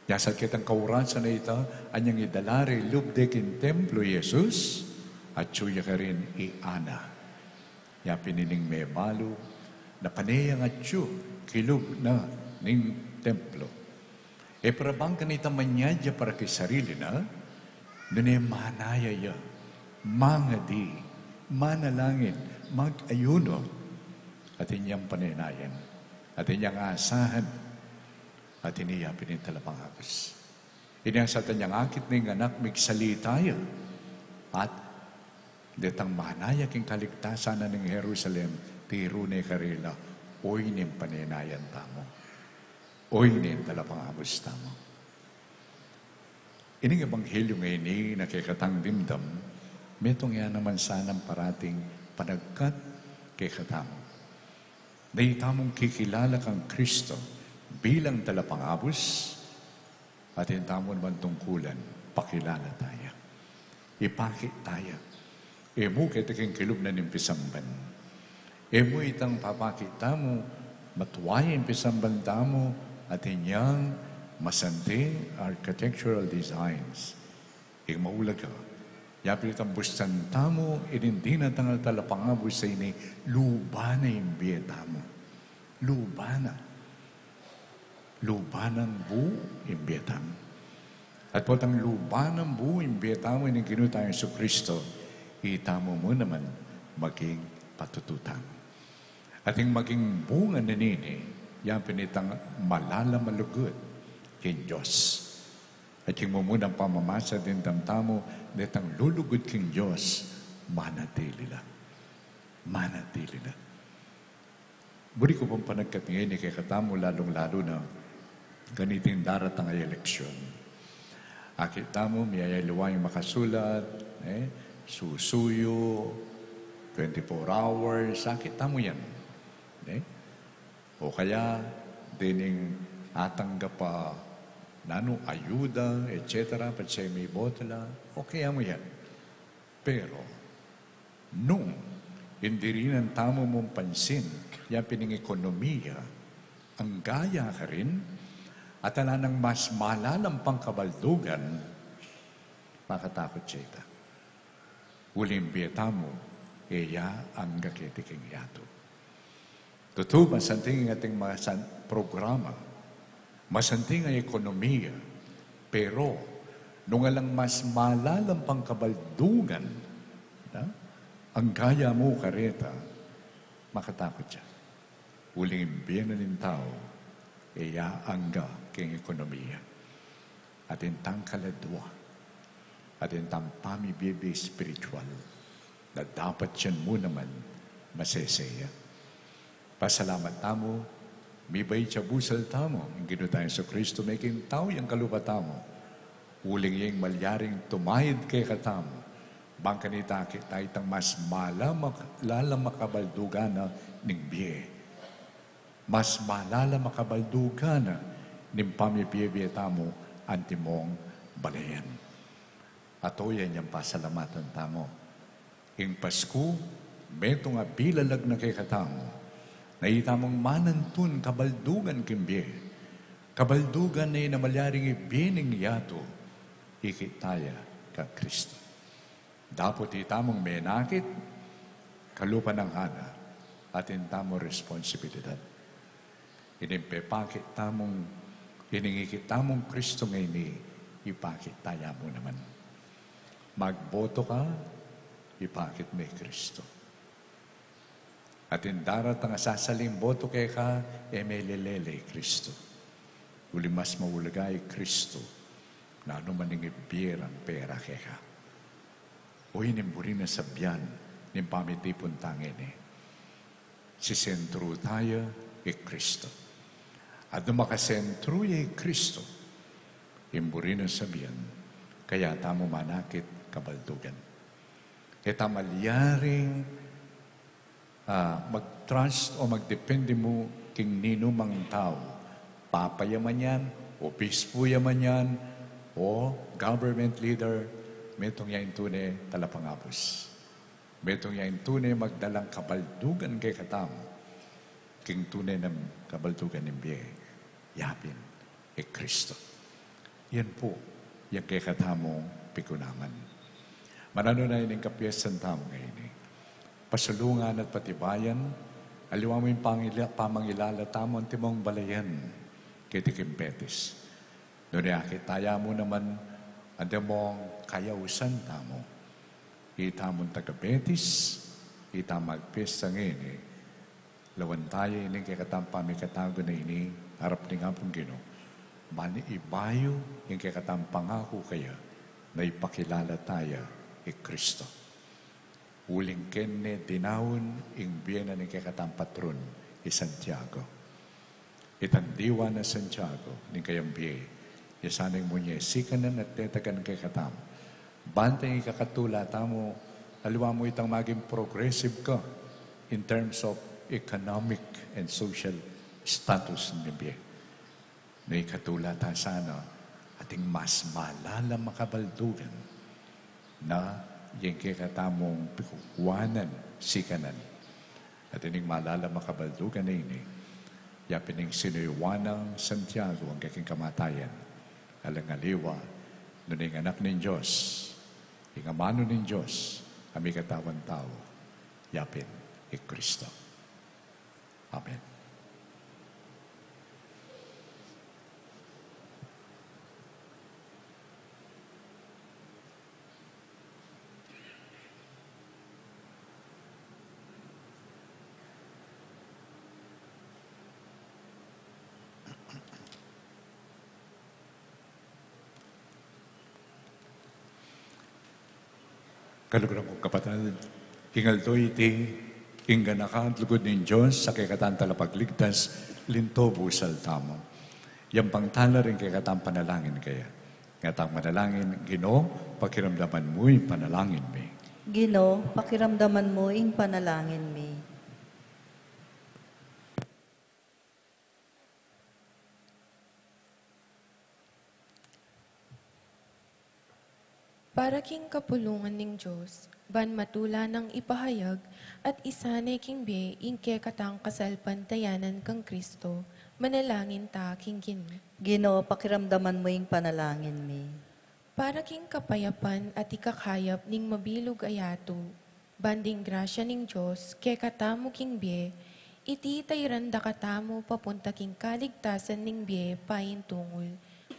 Yasat kitang kauransa na ito, anyang idalari lubdek in templo Jesus, at suya ka rin i-ana. Yapin nining may balo, na panayang at siyo, kilub na ning templo. E parabang kanita manyadya para kay sarili na, nune manaya ya, mangadi, manalangin, mag-ayuno, at inyang panaynayan, at inyang asahan, at iniyapin yung talapangapos. Inyang sa tanyang akit ng anak, migsalitayo, at detang manaya king kaligtasan na ng Jerusalem, tiro ni karila, oy ning panaynayan tamo. Oy ning talapangapos tamo. Ining ebanghelyo ngayon ni nakikatang dimdam, metong yan naman sanang parating panagkat kay katamo. Dahil tamong kikilala kang Kristo bilang talapangabos at yung tamong naman tungkulan, pakilala tayo. Ipakit tayo. Emo kita king kilub na nimpisamban. Emo itang papakit tamo, matuwayan pisamban tamo at inyang masanting architectural designs. Ing maulaga. Yapit ang bustan tamo, hindi na tangal talapangabos sa ini, lubana yung biyeta mo. Lubana. Lubanang bu yung biyeta mo. At po tang lubanang bu yung biyeta mo, yung kinutayang sa Kristo, itamo mo naman maging patututang. At yung maging bunga na nini, yan pinitang malalamalugod kay Diyos. At yung mumunang pamamasa din tamtamo, netang lulugod king Diyos, manatili lang. Manatili lang. Buri ko pong panagkatingin ni kay katamo, lalong-lalo na ganiting daratang ay eleksyon. Akit tamo, miyayaliwa yung makasulat, susuyo, 24 hours, akit tamo yan. O kaya, dining atanggap pa nano, ayuda, etc. Pat siya may botla, okay mo yan. Pero, nung hindi rin ang tamo mong pansin, yan pining ekonomiya, ang gaya ka rin, at ala ng mas malalang pangkabaldugan, makatakot siya ita. Uling biyeta mo, iya ang gakitiking yato. Totoo, masanting ang ating mga programa, masanting ang ekonomiya, pero nung alang mas malalang pangkabaldugan, na, ang gaya mo kareta, makatakot siya. Uling imbiyan ng tao, iya angga king ekonomiya. At intang kaladwa, at intang pamibibi spiritual, na dapat yan mo naman masesaya. Pasalamat tamo, mibay busal tamo, ang ginutayan sa Kristo, making tao yung kalupatamo, uling yung malyaring tumayid kay katamo, bangka ni takit tayo itang mas malala makabaldugana ning biye. Mas malala makabaldugana ning pamibiye tamo antimong balayan. Ato yan yung pasalamatan tamo. Ing Pasko, meto nga bilalag na kay katamo, na itamong manantun kabaldugan kimbiye. Kabaldugan na inamalyaring ibining yato, ikitaya ka Kristo. Dapat itamong menakit, kalupa ng hana, at intamo responsibilidad. Inimpepakit tamong, iningikit tamong Kristo ngayon, ipakit taya mo naman. Magboto ka, ipakit may Kristo. At indarat ang asasaling boto kay ka, may lelele Kristo. Uli mas maulagay Kristo, na anuman ng ibirang pera kay ka. O inimburi na sabyan, ng pamitipon tangin Si sentro tayo, Kristo. At nung makasentro Kristo, imburi na sabyan, kaya tamo manakit kabaldugan. Ita malyaring mag-trust o magdepende mo king ninumang tao. Papayaman yan, obispo yaman yan, o government leader, metong yain tunay talapangapos. Metong yain tunay magdalang kabaldugan kay katamo. King tunay ng kabaldugan ng biye. Yapin, Kristo. Yan po, yung kay katamong pikunaman. Mananunay ng kapyesan tamo ngayon pasulungan at patibayan, aliwa mo yung pamangilala tamo ang timong balayan kay Tikimpetis. Doon taya mo naman ang timong kayausan tamo. Itamong taga-Betis, itamag piyesta ngayon lawan tayo ining kay katampami katago na ini, harap ni nga pong Gino. Mani ibayo yung kay katampangako kaya na ipakilala tayo Kristo. Uling kenne dinawon ing biyena ni kakatang patron Santiago. Itandiwa na Santiago ni kayang biye. Yasaning mo niya sikanan at tetagan kay katam. Bantay kakatula tamo, aliwa mo itang maging progressive ka in terms of economic and social status ni biye. Na ikatula ta sana ating mas malala makabaldugan na yung kikatamong pikuwanan, sikanan. At ining malala makabaldugan na ini, yapining sinuyuwanang Santiago ang kaking kamatayan, alangaliwa, nuning anak ng Diyos, ingamano ng Diyos, kami katawan tao, yapin, Kristo. Amen. Kalugrang kong kapatid, kingalto iti, ingganaka ang lugod ng Diyos sa kikatan talapagligtas, linto busal tamo. Yang pangtala rin kikatan panalangin kaya. Ngatang manalangin, Gino, pakiramdaman mo'y panalangin mi. Gino, pakiramdaman mo ing panalangin mi. Para king kapulungan ning Diyos, ban matula ng ipahayag, at isanay king biye ingke katang kasalpantayanan kang Kristo, manalangin ta king Gino. Gino, pakiramdaman mo ing panalangin mi. Para king kapayapan at ikakayap ning mabilog ayato, banding grasya ning Diyos, ke katamo king bie, iti tayranda katamo papunta king kaligtasan ning bie pain tungol,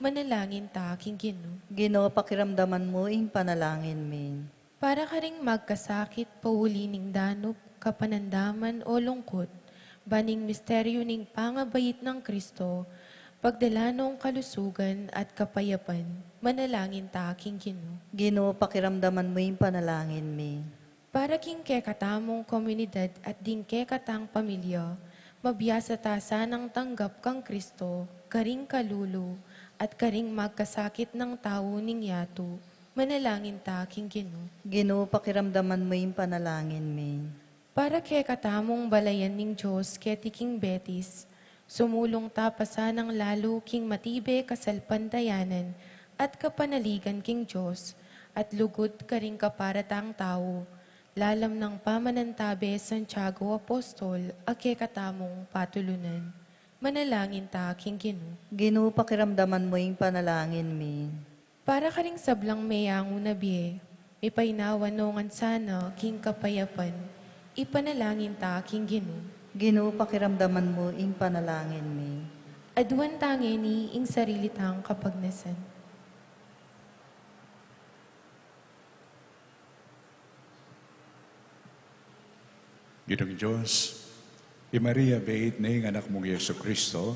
manalangin ta king Ginoo. Ginoo, pakiramdaman mo ing panalangin mi. Para ka ring magkasakit, pauli ning danop, kapanandaman o lungkot, baning misteryo ning pangabayit ng Kristo, pagdalanong kalusugan at kapayapan, manalangin ta king Ginoo. Ginoo, pakiramdaman mo ing panalangin mi. Para king kekatamong komunidad at din kekatang pamilya, mabiyasa ta sanang tanggap kang Kristo, karing kalulo, at karing magkasakit ng tao ning yato, manalangin ta king Ginoo. Ginoo, pakiramdaman mo ing panalangin mi. Para kekatamong balayan ning Diyos keti king Betis, sumulong ta pasanang lalo king matibe kasalpantayanan at kapanaligan king Diyos, at lugod karing kaparatang tao, lalam ng pamanantabe Santiago Apostol, ake katamong patulunan. Manalangin ta king Ginoo. Ginoo, pakiramdaman mo ing panalangin mi. Para ka ring sablang mayango na biye, may painawanongan sana king kapayapan, ipanalangin ta king Ginoo. Ginoo, pakiramdaman mo ing panalangin mi. Aduan tangi ni ing sarili tang kapagnasan. Ginoong Diyos, i Maria bait na ing anak mong Yeso Kristo,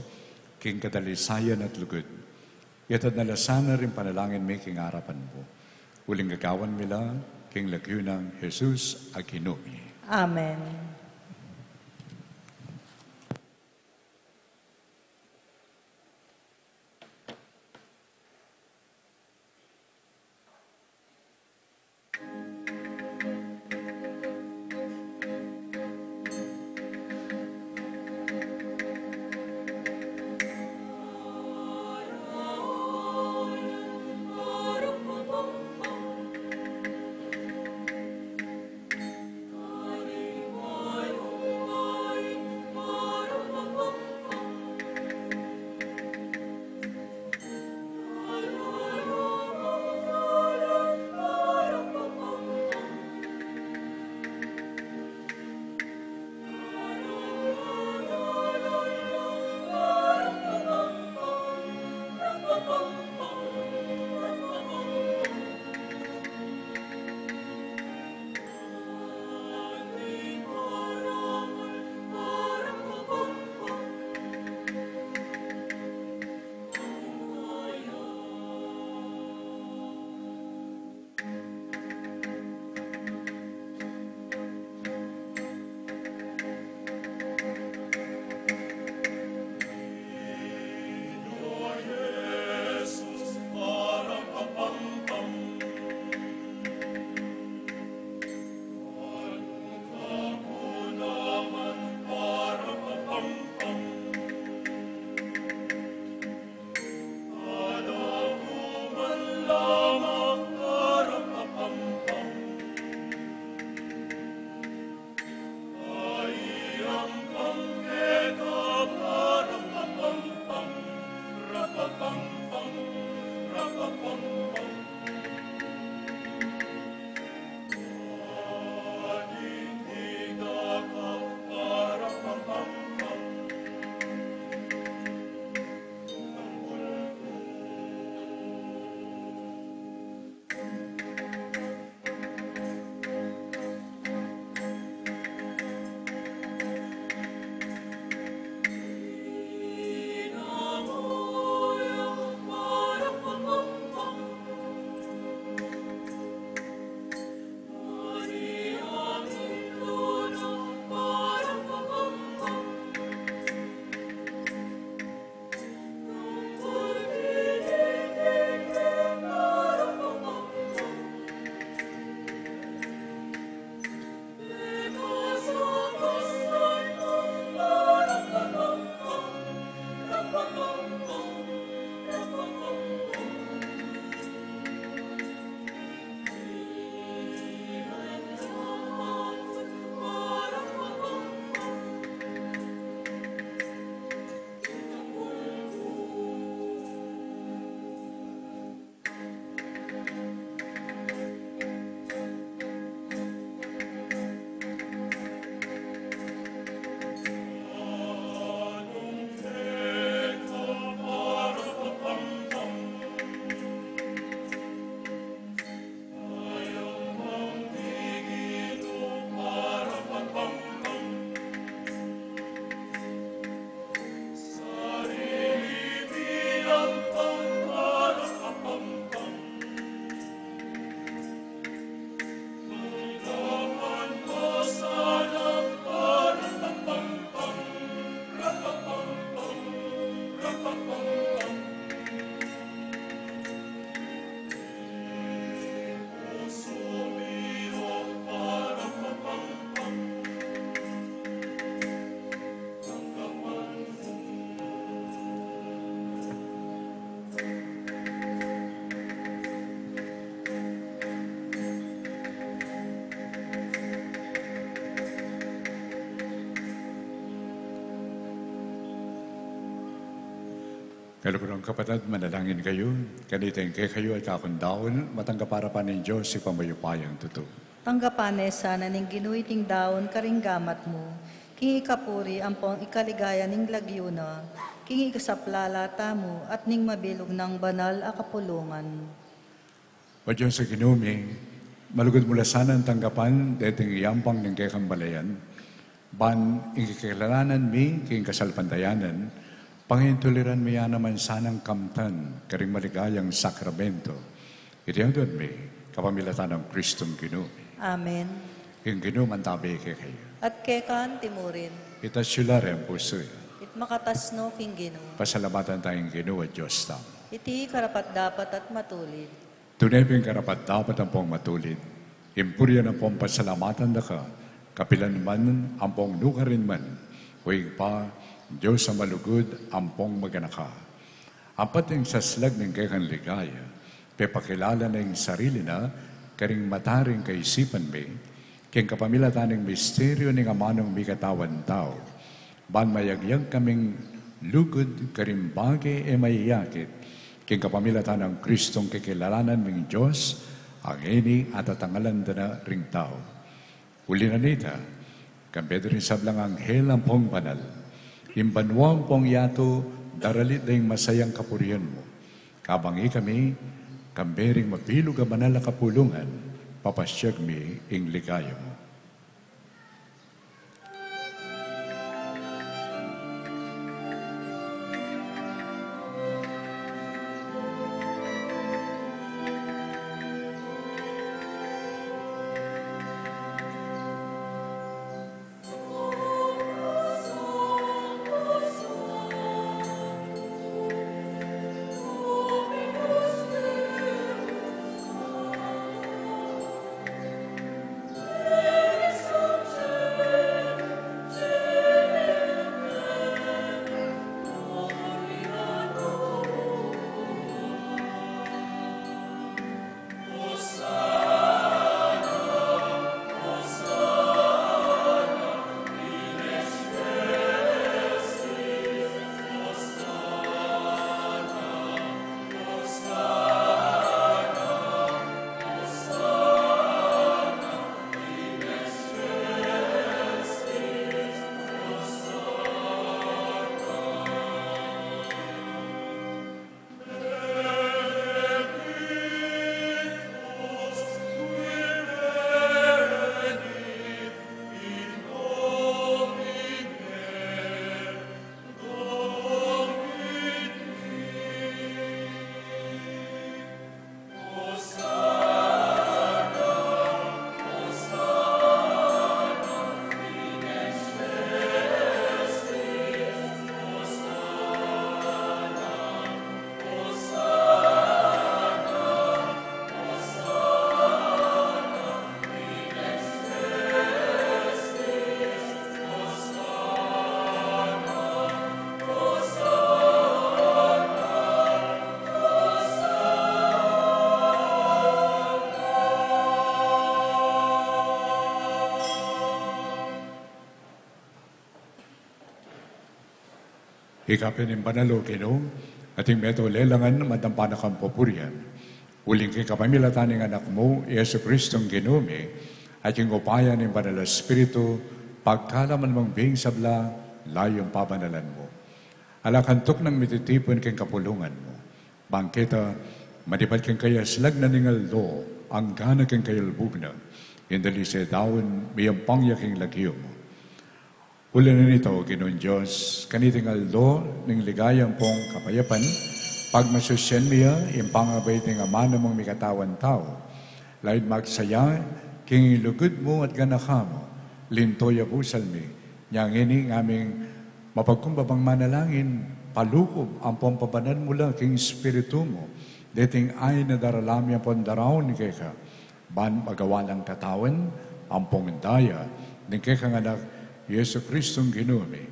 king kadalisayan at lugod. Yatad nalasana rin panalangin may king harapan mo. Uling gagawan mila, king lagyunang Jesus Aginumi. Amen. Kalugurang kapatid, manalangin kayo. Kaniting kay kayo at kakundaon, matanggap para pa ng Diyos si pamayupayang totoo. Tanggapan sana ning ginuiting daon karinggamat mo. King ikapuri ang pong ikaligaya ning lagyuna. King ikasaplalata mo at ning mabilog ng banal a kapulungan. O Diyos sa kinumi, malugod mula sana ang tanggapan, dating iyampang ng kay kambalayan, ban ikikilalanan mi, king kasalpandayanan, pangintuliran mi yan naman sanang kamtan, karing maligayang sakramento. Iti ang doon mi, kapamilatan ng Kristong kinumi. Amen. King kinuman tabi kay kayo. At kekan timurin. Itasyulari ang puso. It makatasno king Ginoo. Pasalamatan tayong Ginoo at Diyos tamo. Iti karapat dapat at matulid. Tunay ping karapat dapat ang pong matulid. Impurya na pong pasalamatan na ka, kapilan man ang pong nukarin man, huwag pa, Diyos sa malugod ang pong maganaka. Apat yung saslag ng kayang ligaya, pepakilala na yung sarili na, karing mataring kaisipan may, king kapamilatan ng misteryo ng amanong may katawan tao, ban mayagyag kaming lugod karing bagay e mayayakit, king kapamilatan ng Kristong kikilalanan ng Diyos, ang ini at atangalan na ring tao. Uli na nita, kambedo rin sablang anghel ang pong banal, imbanwang pong yato, daralit na yung masayang kapurihan mo. Kabangi kami, kambering mapilog ang banal na kapulungan, papasyag mi ing ligaya mo. Ikapin ng banalo kino, ating meto lelangan matampanak ang popuryan. Uling kay kapamilatan ng anak mo, Yesu Kristong ginumi, at yung upayan ng banal na Espiritu, pagkalaman mong bing sabla, layong pabanalan mo. Alakantok ng mititipon kang kapulungan mo. Bangketa, madibad kang kaya slag na ningal lo, ang gana kang kayalbog na, indali sa daon, mayang pangyaking lagyo mo. Uli na nito, Ginoon Diyos, kanitingal do ng ligayang pong kapayapan, pag masusyan miya, yung pangabay ng amano mong mikatawan tao, laid magsaya, king lugod mo at ganaka mo, lintoy abusal mi, niyang ini aming mapagkumbabang manalangin, palukob ang pompabanan mula king espiritu mo, dating ay na daralami ang pondaraw ni keka, ban magawalang katawan, ang pongdaya, ng kekang anak, Yesu Kristong ginumi,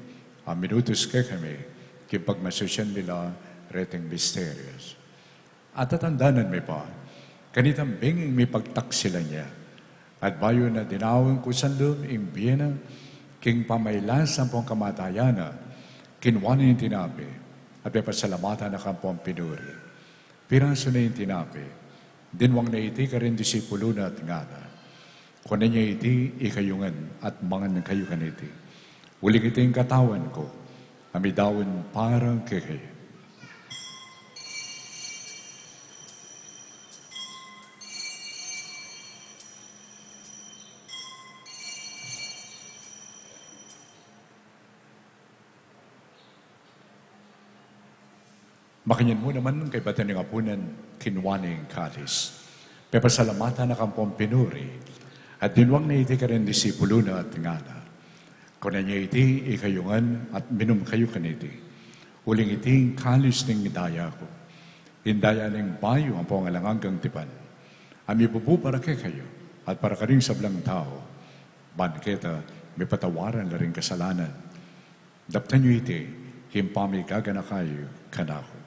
ang minutos kay kami, kipagmasusyan nila reteng misterios. At tatandanan may pa, kanitang binging may pagtaksila niya, at bayo na dinawang kusanlum ing biyena, king pamaylas ang pong kamatayana, kinwanin tinabi, at may pasalamatan na kampong pinuri. Piraso na yung tinapi, dinwang na iti ka rin disipulo na at ngana. Kunan niya iti ikayungan at mangan kayo kaniti. Uling iti yung katawan ko, amidawin parang kekay. Makanyan mo naman kay batan ng apunan kinwaning kalis. Pepasalamatan na kampong pinuri at dinwang na iti ka rin disipulo na at ngana. Kunan niya iti ikayungan at minum kayo kaniti. Uling iti kalis ng idaya ko. Indaya ng bayo ang pangalangang tipan. Ami bubu para kay kayo at para ka rin sablang tao. Banketa, may patawaran na rin kasalanan. Daptan niyo iti, himpami gagana kayo kanako.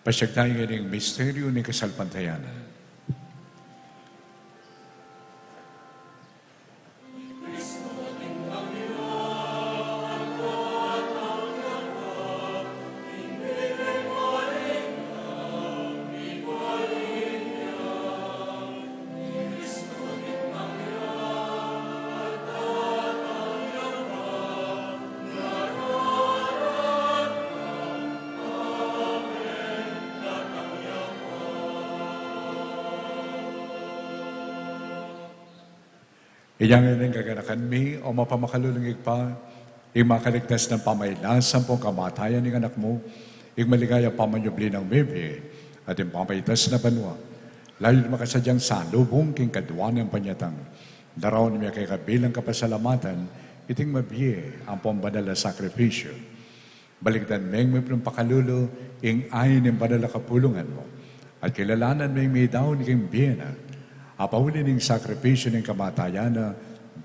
Pasyag tayo ng misteryo ni Kasalpantayanan. Iyan ng gaganakan mi o mapamakалulungig pa, ing makaligtas ng pamaylasan pong kamatayan ng anak mo, ing maligaya pamanyubli ng bebe, at yung pamaytas na banwa. Layo makasadyang salubong king kadwa ng panyatang. Daraw niya kay kabilang kapasalamatan, iting mabiye ang pambanal na sakripisyo. Baligtan meng may pakalulu, ing ayin ng banal na kapulungan mo, at kilalanan meng may daw ni king biyena, apahuli ning sakripisyo ng kamatayan na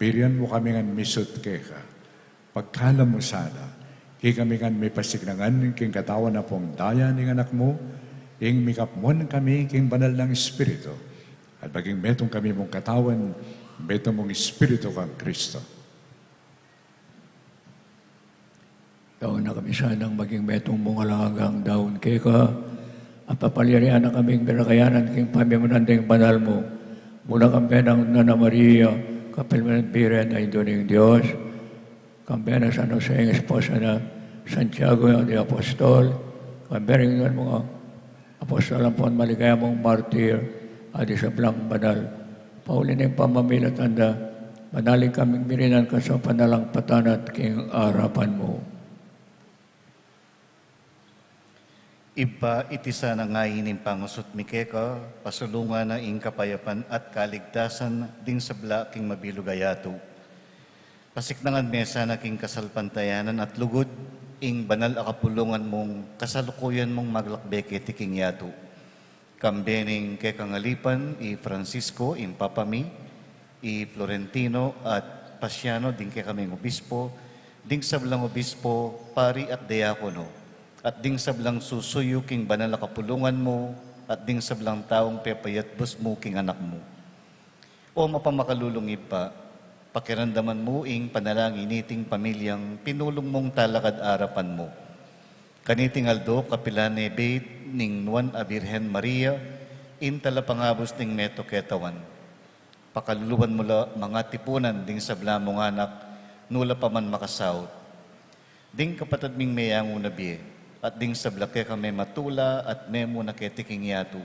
birian mo kami ngan misut keka. Pagkalam mo sana, kami ngan may pasignangan king katawan na pong daya ng anak mo, ing mikapmon kami king banal ng Espiritu, at maging metong kami mong katawan, metong mong Espiritu kang Kristo. Daon na kami sanang maging metong mong alangang daon keka, at papalirian na kaming binakayanan king pamimunan ding banal mo, mula kampiyan ng Nana Maria, kapilman piren ay doon Diyos, kampiyan na San Jose, ang esposa na Santiago yung di Apostol, kampiyan ng mga Apostol ang pon maligaya mong martir, at isa blang banal. Paulin ng pamamilat anda, manalig kaming mirinan ka sa panalang patanat king arapan mo. Iba itisa na ngayon pangusot mikeka, pasulungan na ing kapayapan at kaligtasan ding sabla king mabilugayato. Pasiknangan mesa na king kasalpantayanan at lugod, ing banal akapulungan mong kasalukuyan mong maglakbeke ti king yato. Kambening ke kangalipan, i Francisco, in Papami, i Florentino at Pasiano, ding ke kaming obispo, ding sablang obispo, pari at diakono. At ding sablang susuyo king banal na kapulungan mo, at ding sablang taong pepayat bus mo king anak mo. O mapamakalulungi pa, pakirandaman mo ing panalangin niting pamilyang pinulong mong talakad arapan mo. Kaniting aldo kapilane bait ning Nuan a Birhen Maria, in talapangabos ning meto ketawan. Pakaluluwan mo la mga tipunan ding sabla mong anak, nula pa man makasawt. Ding kapatid ming mayang unabi, at ding sablake kami matula at memo na ketiking yato.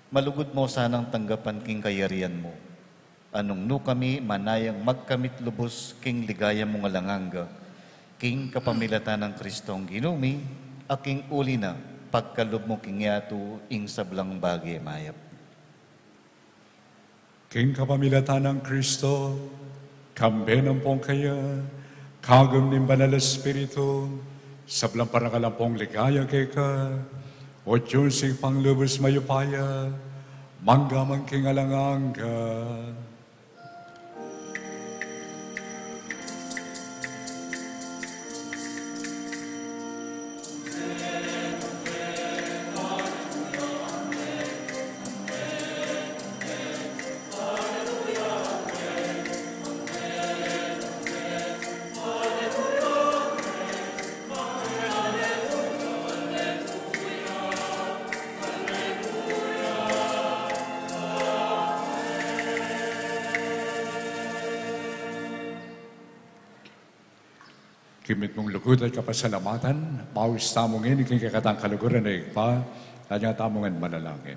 Malugod mo sanang tanggapan king kayarian mo. Anong no kami manayang magkamit lubos king ligaya mong alanganga, king kapamilatan ng Kristong ginumi, aking uli na pagkalub mo king yato ing sablang bagay mayap. King kapamilatan ng Kristo, kambe ng pong kaya, kagam ng banal na Espiritu, sablang parangalampong ligaya keka, o Diyos ang panglubos mayupaya, manggamang king alanganga. Kimit mong lugod at kapasalamatan, pawis tamongin, iking kakatang kaluguran na ikpa, kanya tamongan manalangin.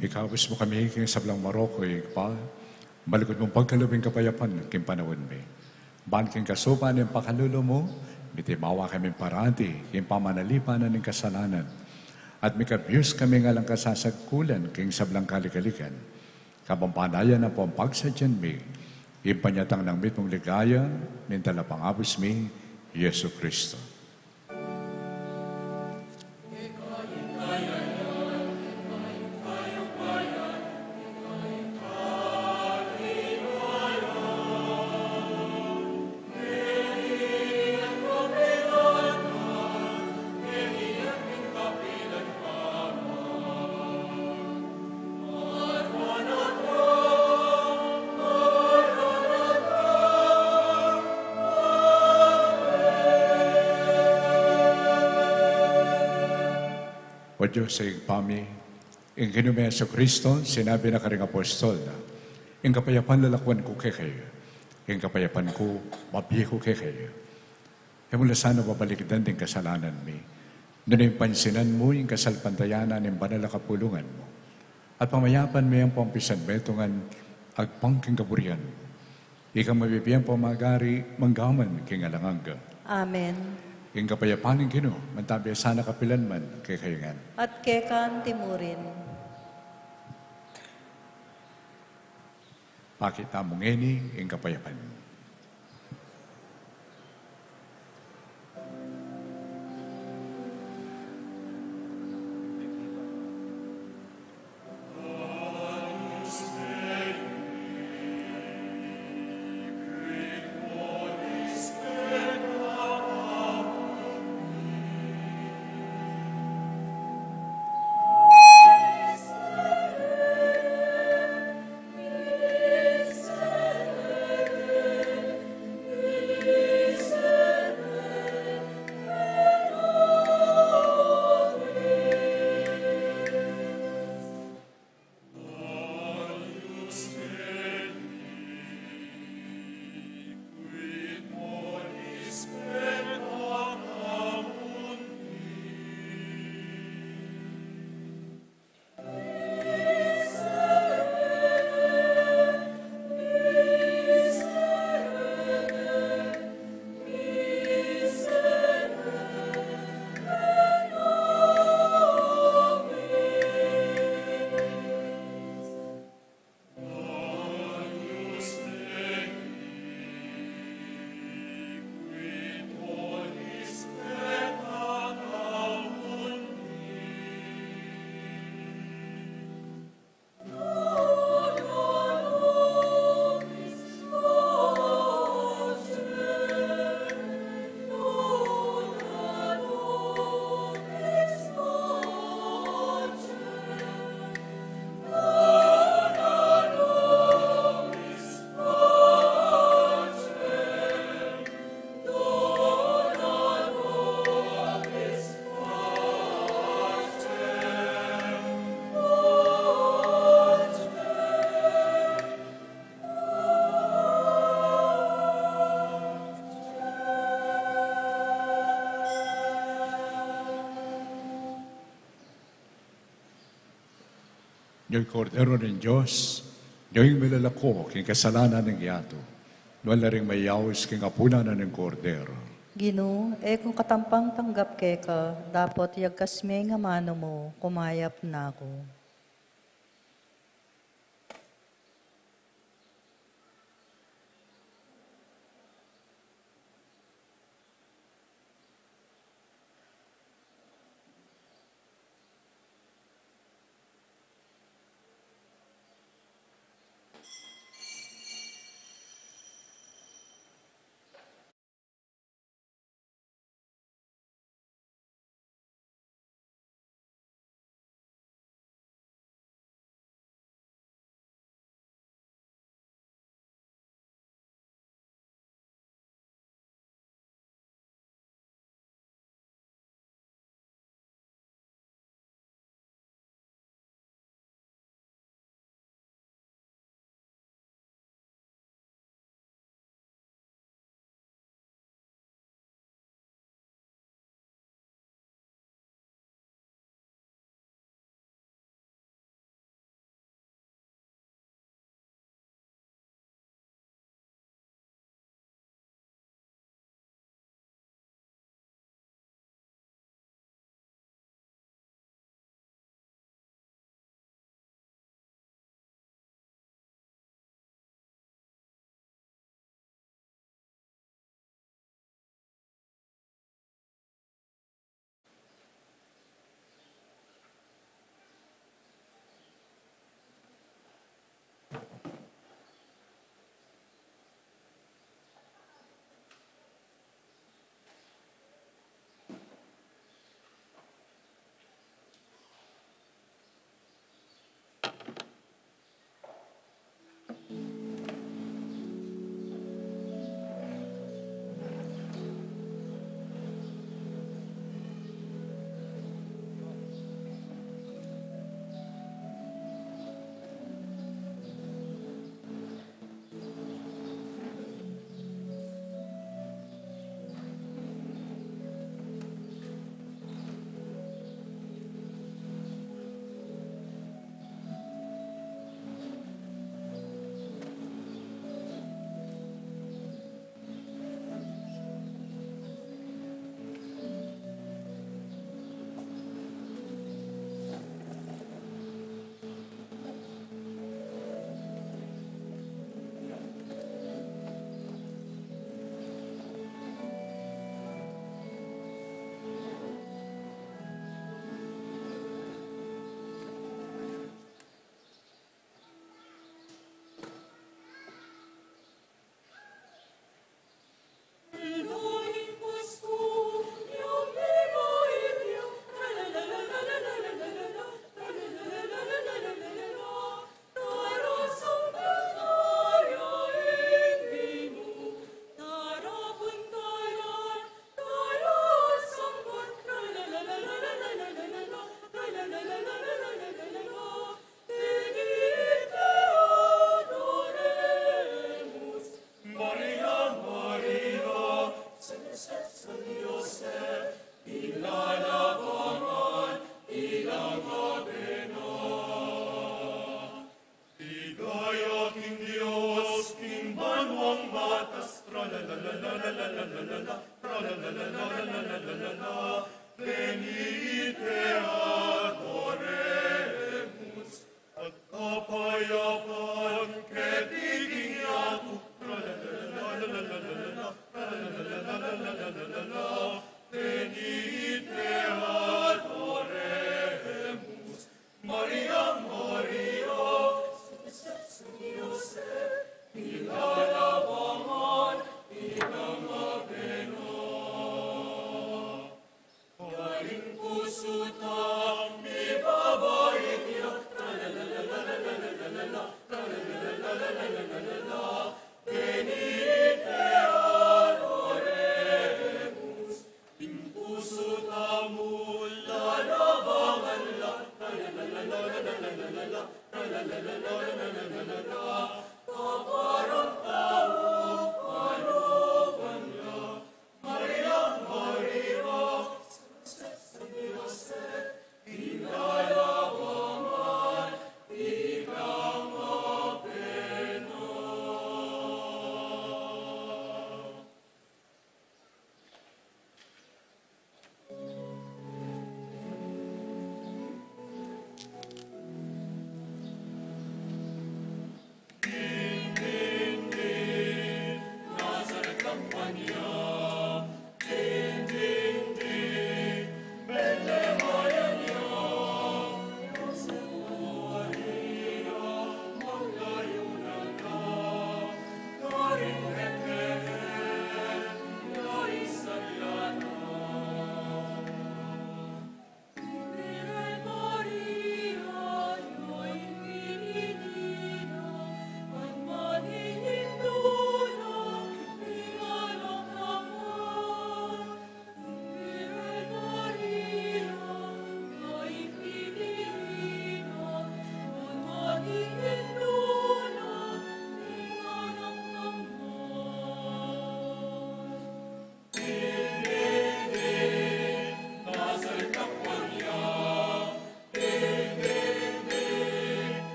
Ikawis mo kami king sablang Maroko, ikpa. Balikod mong pagkalubing kapayapan, king panawin mi. Ban king kasupan ng pakalulo mo, mitimawa kami parati, king pamanalipanan ng kasalanan. At mikabiyos kami nga lang kasasagkulan, king sablang kalikalikan. Kapampanayan na po ang pagsadyan mi, impanyatang ng mitmong ligaya, nintala pangabos mi, Yesu Kristo. O Diyos sa igpami, ang kinumiya sa Kristo, sinabi na karing apostol na, ang kapayapan lalakwan ko kay kayo, ang kapayapan ko, mabiho kay kayo. E mula sana babalikidan din kasalanan mi, doon yung pansinan mo yung kasalpantayanan ng banal na kapulungan mo. At pamayapan mo yung pampisan betungan, agpangking kaburian. Ikang mabibiyang pamagari, manggaman king alanganga. Amen. Ing kapayapaning Ginoo, mantabi sana kapilan man kay kayangan. At kekan timurin. Pakita mong ini, ing kapayapan. Niyo'y kordero ng Diyos, niyo'y milalako king kasalanan ng yato. Wala ring mayawis king apunanan ng kordero. Gino, kung katampang tanggap keka, dapat yagkasme nga mano mo, kumayap na ako.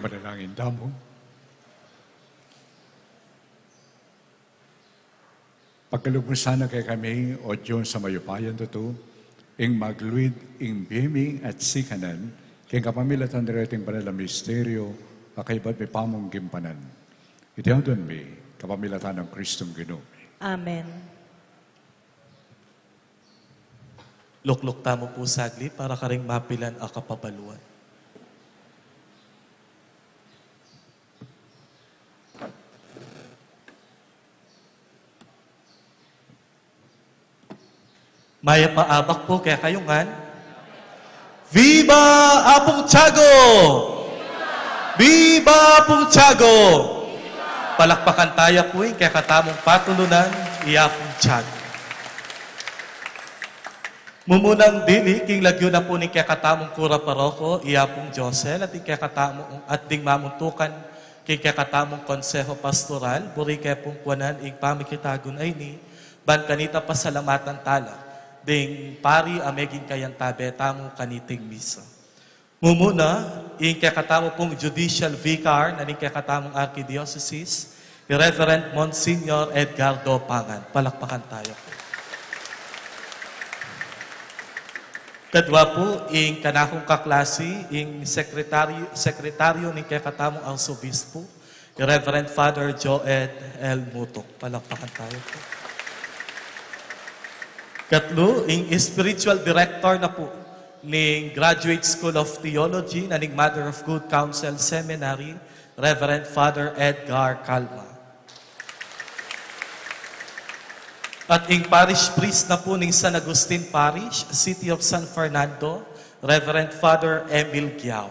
panalangin damo. Pagkalugmusan na kay kami, o Diyos sa mayupayan to, ing magluid, ing biyeming at sikanan, kay kapamilatan direting panala misteryo, kakaibat may pamong gimpanan. Itiyaw doon may kapamilatan ng Kristong Ginoo. Amen. Lukluk tamo po sagli para karing mapilan a kapabaluan. Maya paabak po kaya kayungan. Viva Apong Tiago! Viva Apong Tiago! Palakpakan tayo po kaya katamong patulunan, Iapong Tiago. Mumunang dili, king lagyo na po ni kaya katamong Kura Paroko, Iapong Josel, at kaya katamong at ding mamuntukan king kaya katamong Konseho Pastoral, buri kaya pong kuwanan, ing pamikitagon ay ni, ban kanita pasalamatan tala, ding pari ameging kayang tabe, tamo kaniting misa. Mumuna, ing kaya katamo pong Judicial Vicar, na ning kaya katamong Archdiocese, Reverend Monsignor Edgardo Pangan. Palakpakan tayo. Kadwa po, ing kanakong kaklase, ing sekretaryo ni kaya katamong Arsobispo, Reverend Father Joed L. Mutok. Palakpakan tayo po. Katlo, ing spiritual director na po ng Graduate School of Theology na ning Mother of Good Counsel Seminary, Reverend Father Edgar Calma. At ing parish priest na po ng San Agustin Parish, City of San Fernando, Reverend Father Emil Giao.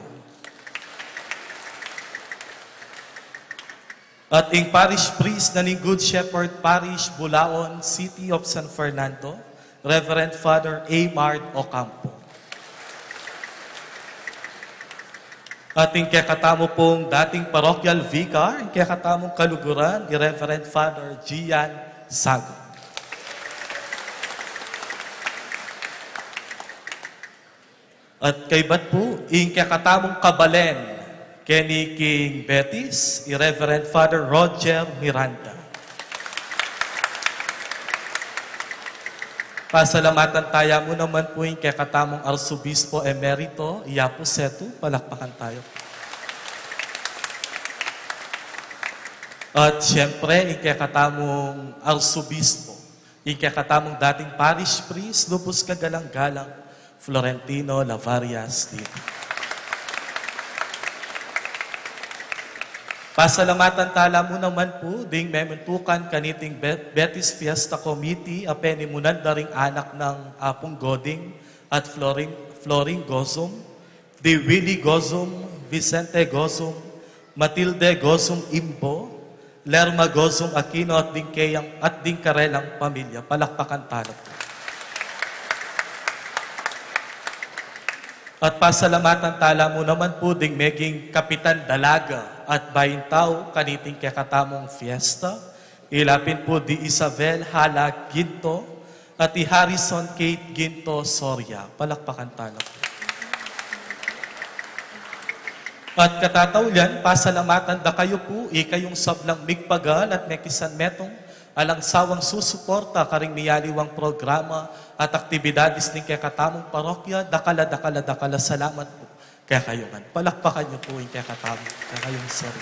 At ing parish priest na ning Good Shepherd Parish, Bulaon, City of San Fernando, Reverend Father Aymard Ocampo. At ing kakatamo pong dating parochial vicar, ing kakatamong Kaluguran, ni Reverend Father Gian Sago. At kay bat po, ing kakatamong Kabalen, Kenny King Betis, i Reverend Father Roger Miranda. Pasalamatan tayo mo naman po yung kakatamong Arsobispo Emerito, Iapo Setu, palakpakan tayo. At siyempre, yung kakatamong Arsobispo, yung kakatamong dating parish priest, lubos kagalang-galang, Florentino Lavarias dito. Pasalamatan tala mo naman po, ding mementukan kaniting Betis Fiesta Committee, apenimunan na ring anak ng Apong Goding at Floring Gozum, di Willie Gozum, Vicente Gozum, Matilde Gozum Imbo, Lerma Gozum Aquino at ding Karelang pamilya. Palakpakan tala po. At pasalamatan tala mo naman po ding meging Kapitan Dalaga at Bayintao kaniting kakatamong fiesta. Ilapin po di Isabel Hala Ginto at i Harrison Kate Ginto Soria. Palakpakan tala po. At katataulan, pasalamatan da kayo po, ikayong sablang migpagal at mekisan metong alang sawang susuporta karing niyaliwang programa at aktibidades ng kakatamong parokya, dakala, salamat po kaya kayongan. Palakpakan niyo po yung kakatamong, kaya kayong sorry.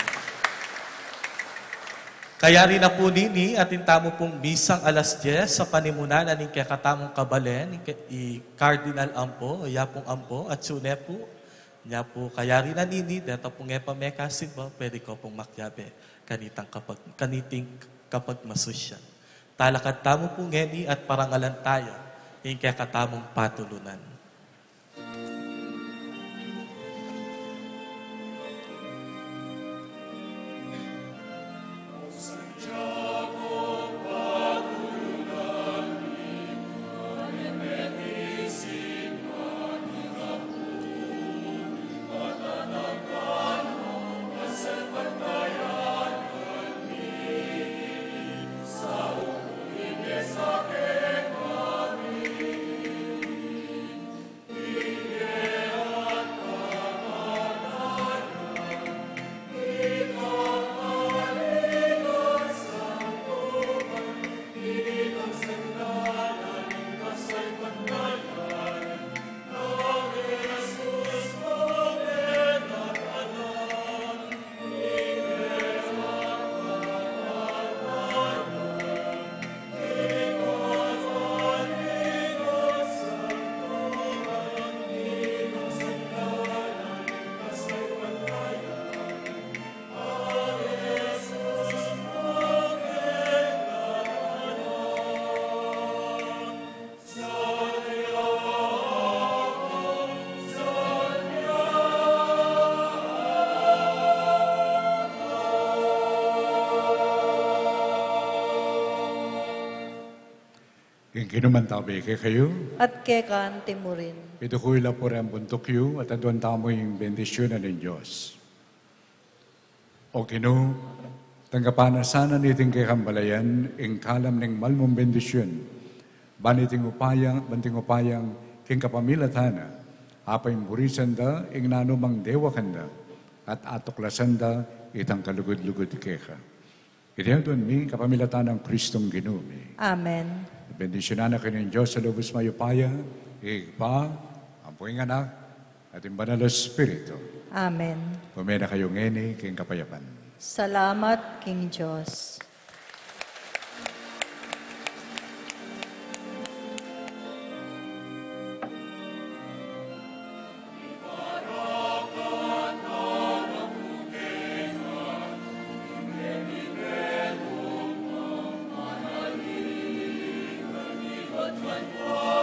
Kaya rin na po nini, atin tamo pong bisang alas 10 sa panimunan ng kakatamong Kabalen, i Cardinal Ampo, Yapong Ampo, at sune po, niya po, kaya rin na nini, dito pong epamekasin ba, pwede ko pong makyabe, kaniting kapag masusyan. Talakad tamo po ngeni at parangalan tayo, yung kakatamong patulunan. King kinumantabi kay kayo. at kekan timurin. Ito ko ila po rin buntok yu at aduan tamo yung bendisyon ng Diyos. O kinu, tanggapan na sana niting kay kambalayan, ing kalam ng malmong bendisyon. Banting upayang, king kapamilatana, apay murisan da, ing nanumang dewa kanda, at atuklasan da, itang kalugod-lugod keka. Ito doon mi, kapamilatan ng Kristong Ginumi. Amen. Bendisyonan na kayo ng Diyos sa lubos mayupaya, Igpa, ang puwing anak, at yung banal na Espiritu. Amen. Pumena kayo ngeni, king kapayapan. Salamat, King Diyos. One